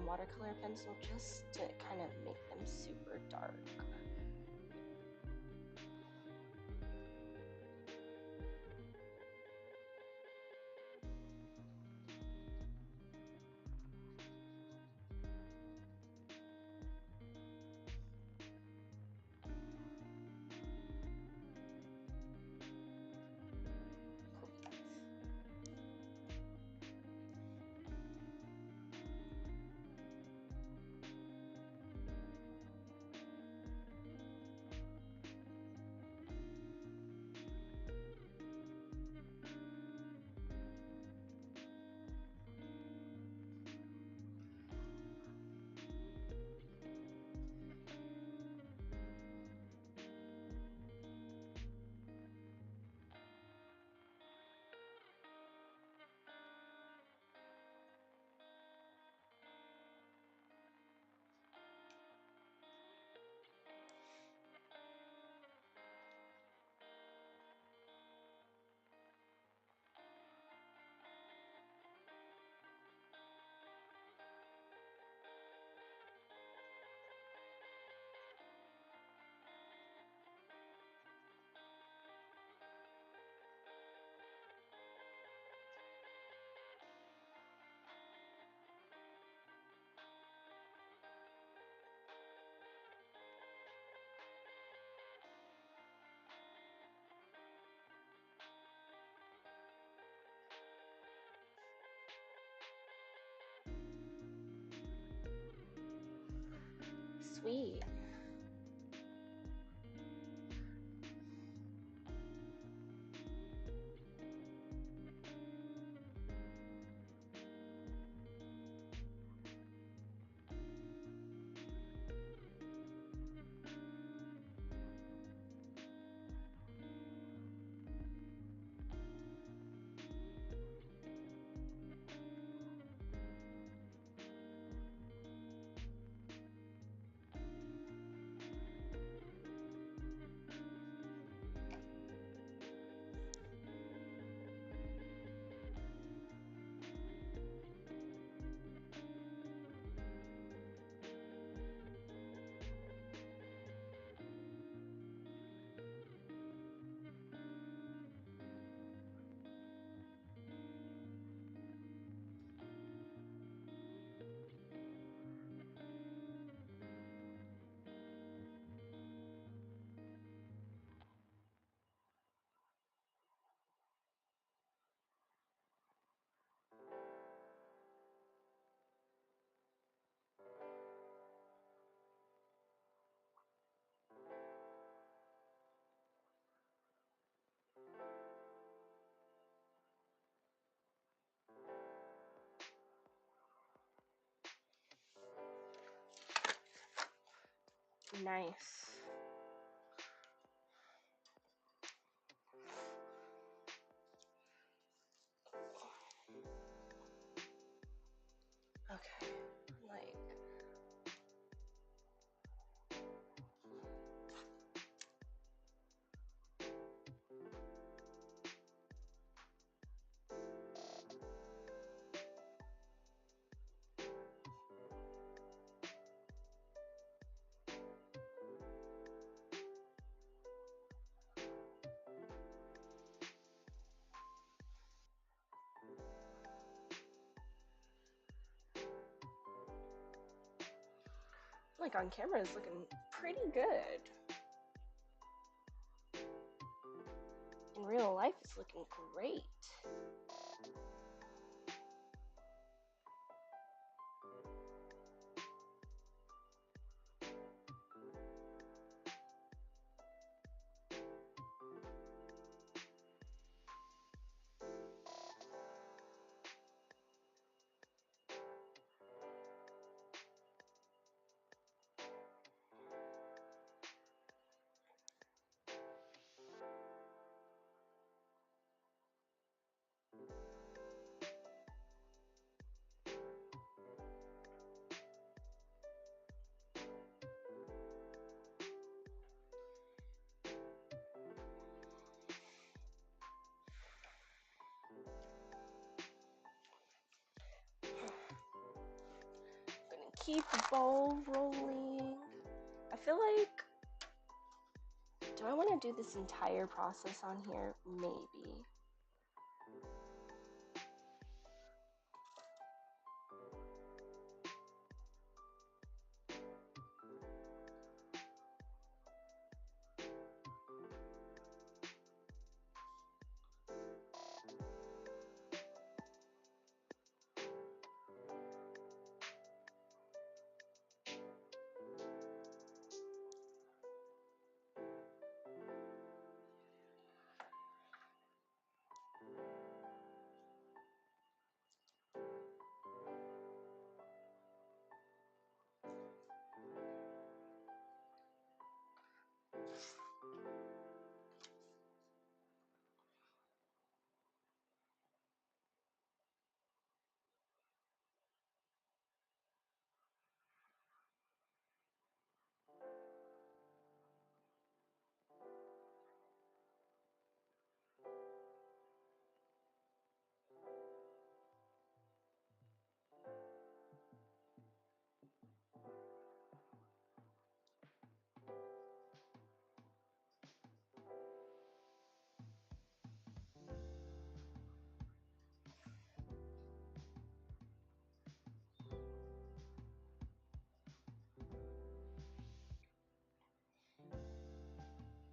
watercolor pencil just to kind of make them super dark. Sweet. Nice. Okay, like on camera it's looking pretty good. In real life it's looking great. Gonna keep the ball rolling. I feel like, do I want to do this entire process on here? Maybe.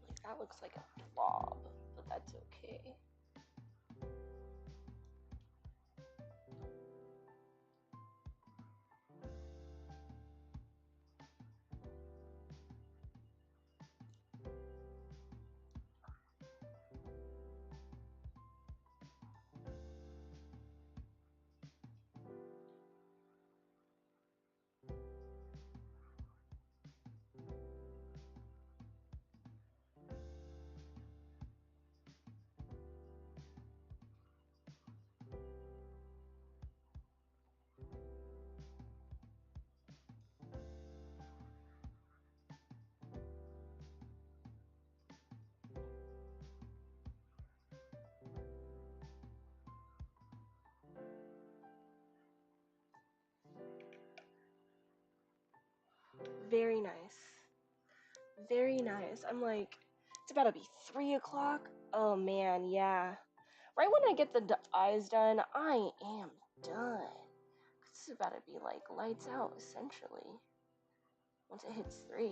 Like that looks like a blob, but that's okay. Very nice. Very nice. I'm like, it's about to be 3 o'clock. Oh man, yeah. Right when I get the eyes done, I am done. This is about to be like lights out, essentially. Once it hits 3.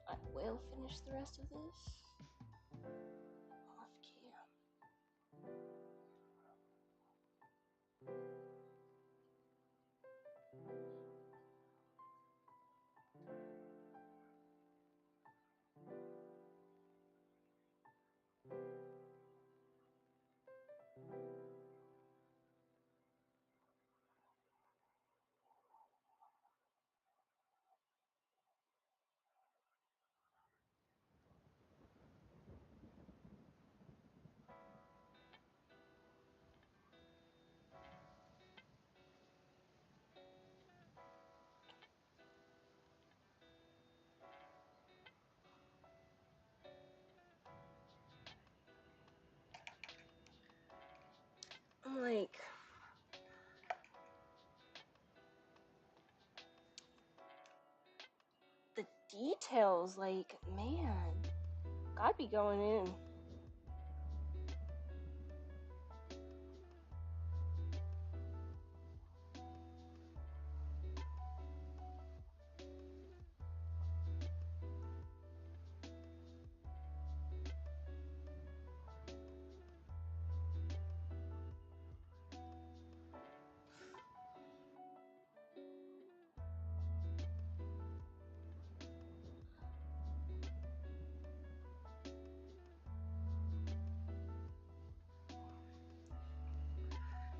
I will finish the rest of this off cam. I'm like, the details, like, man, God be going in.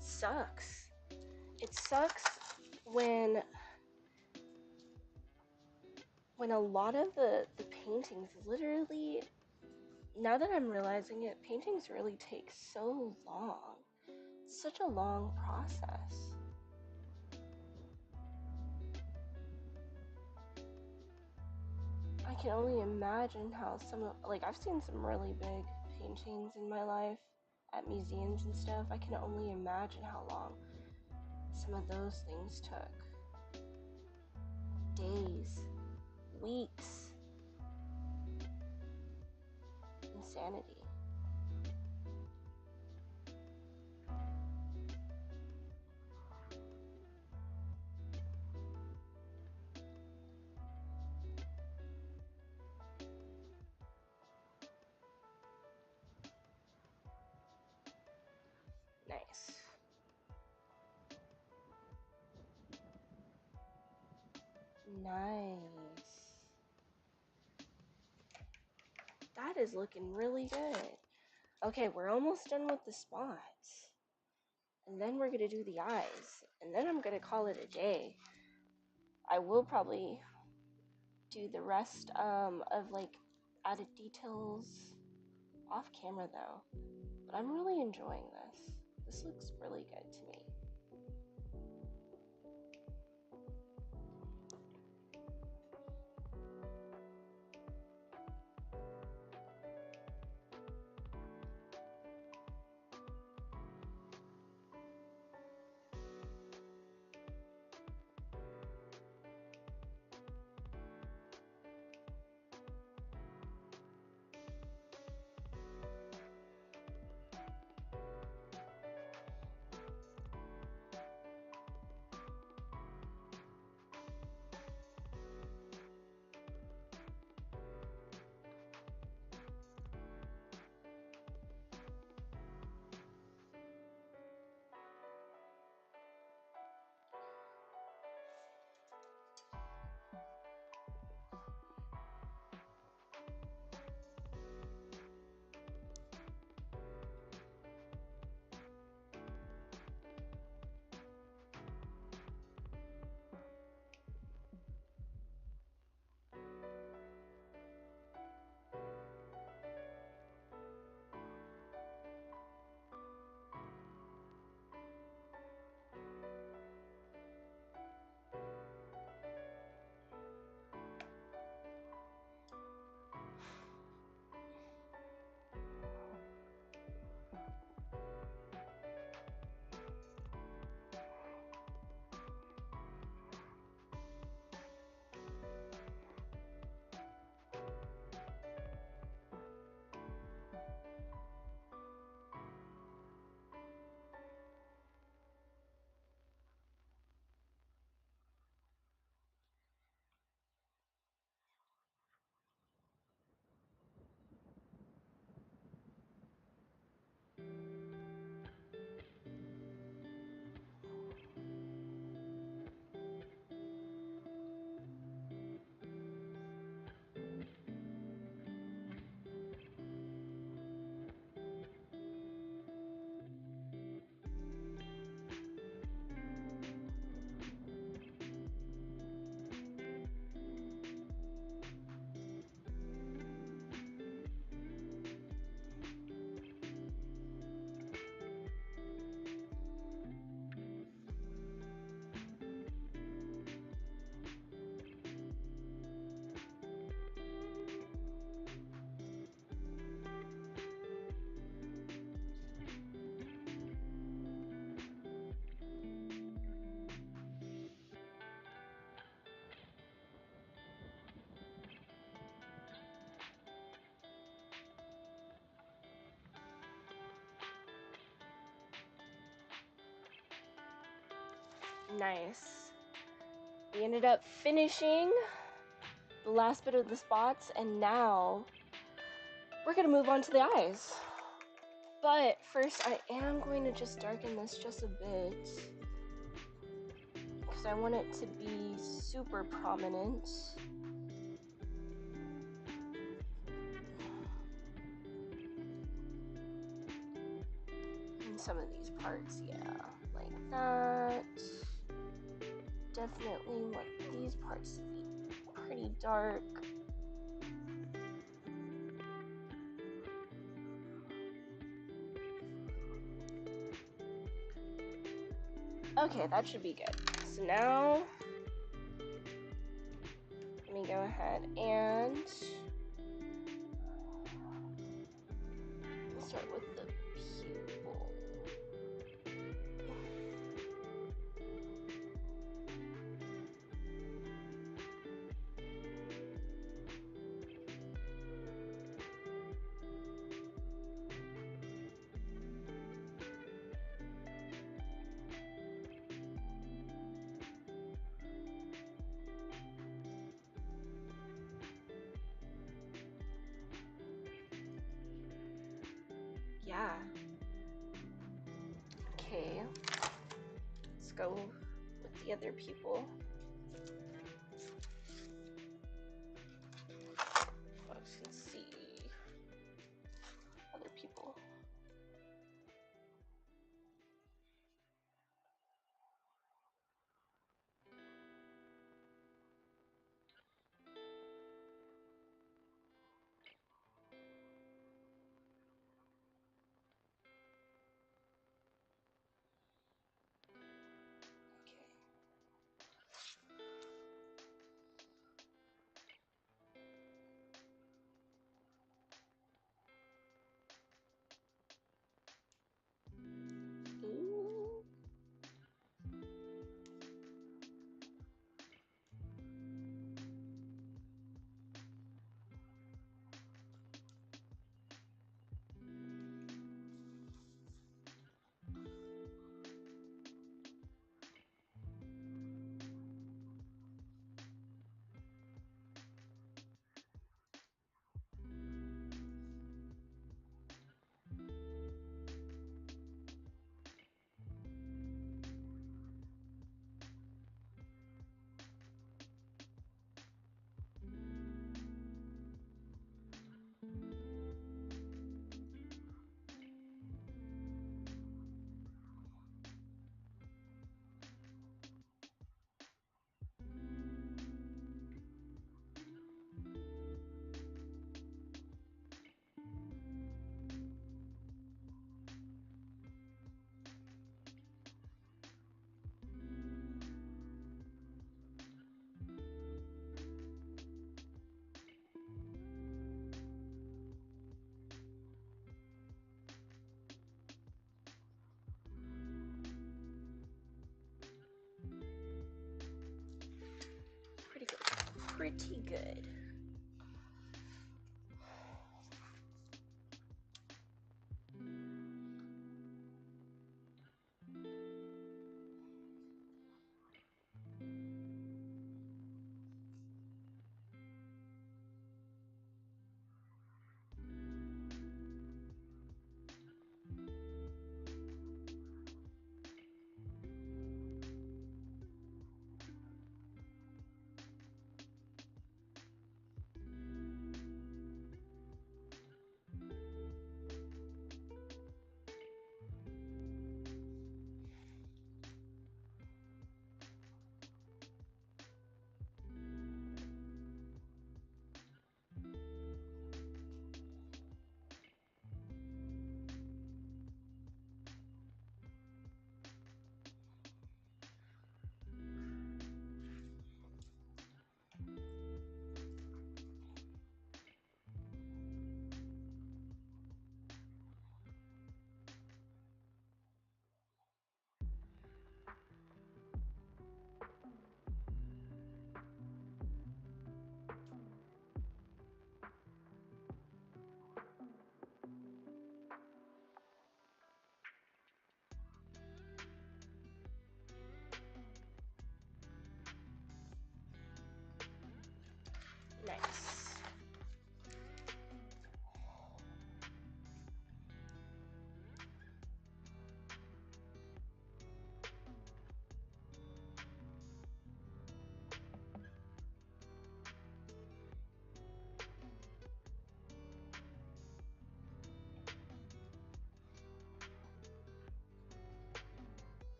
Sucks. It sucks when a lot of the paintings literally, now that I'm realizing it, paintings really take so long. It's such a long process. I can only imagine how some of, like, I've seen some really big paintings in my life at museums and stuff. I can only imagine how long some of those things took. Days, weeks, insanity. Nice. Nice. That is looking really good. Okay, we're almost done with the spots. And then we're gonna do the eyes. And then I'm gonna call it a day. I will probably do the rest of like added details off camera though. But I'm really enjoying this. This looks really good to me. Nice. We ended up finishing the last bit of the spots, and now we're gonna move on to the eyes. But first, I am going to just darken this just a bit because I want it to be super prominent. In some of these parts, yeah, like that. Definitely want these parts to be pretty dark. Okay, that should be good. So now, let me go ahead and start with the pupil. Yeah. Okay. Let's go with the other pupil. Folks can see other people. Ooh. Pretty good. Pretty good.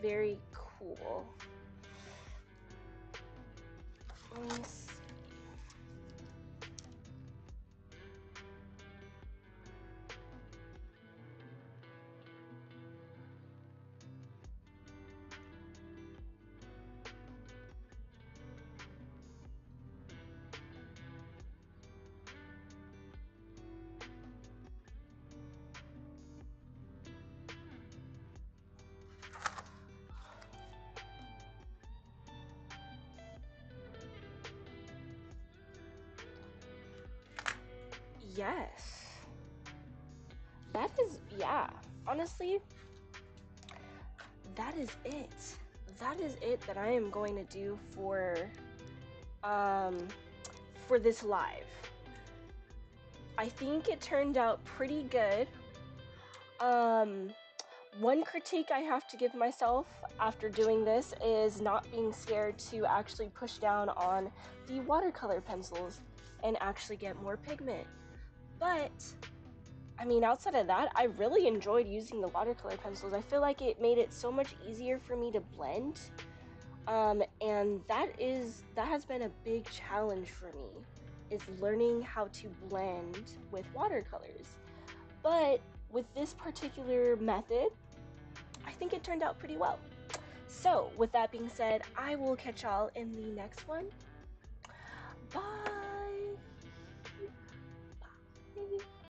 very cool. Let me see. Yes. That is, yeah. Honestly, that is it. That is it that I am going to do um for this live. I think it turned out pretty good. Um One critique I have to give myself after doing this is not being scared to actually push down on the watercolor pencils and actually get more pigment. But I mean, outside of that, I really enjoyed using the watercolor pencils. I feel like it made it so much easier for me to blend. And that has been a big challenge for me, is learning how to blend with watercolors. But with this particular method, I think it turned out pretty well. So, with that being said, I will catch y'all in the next one. Bye!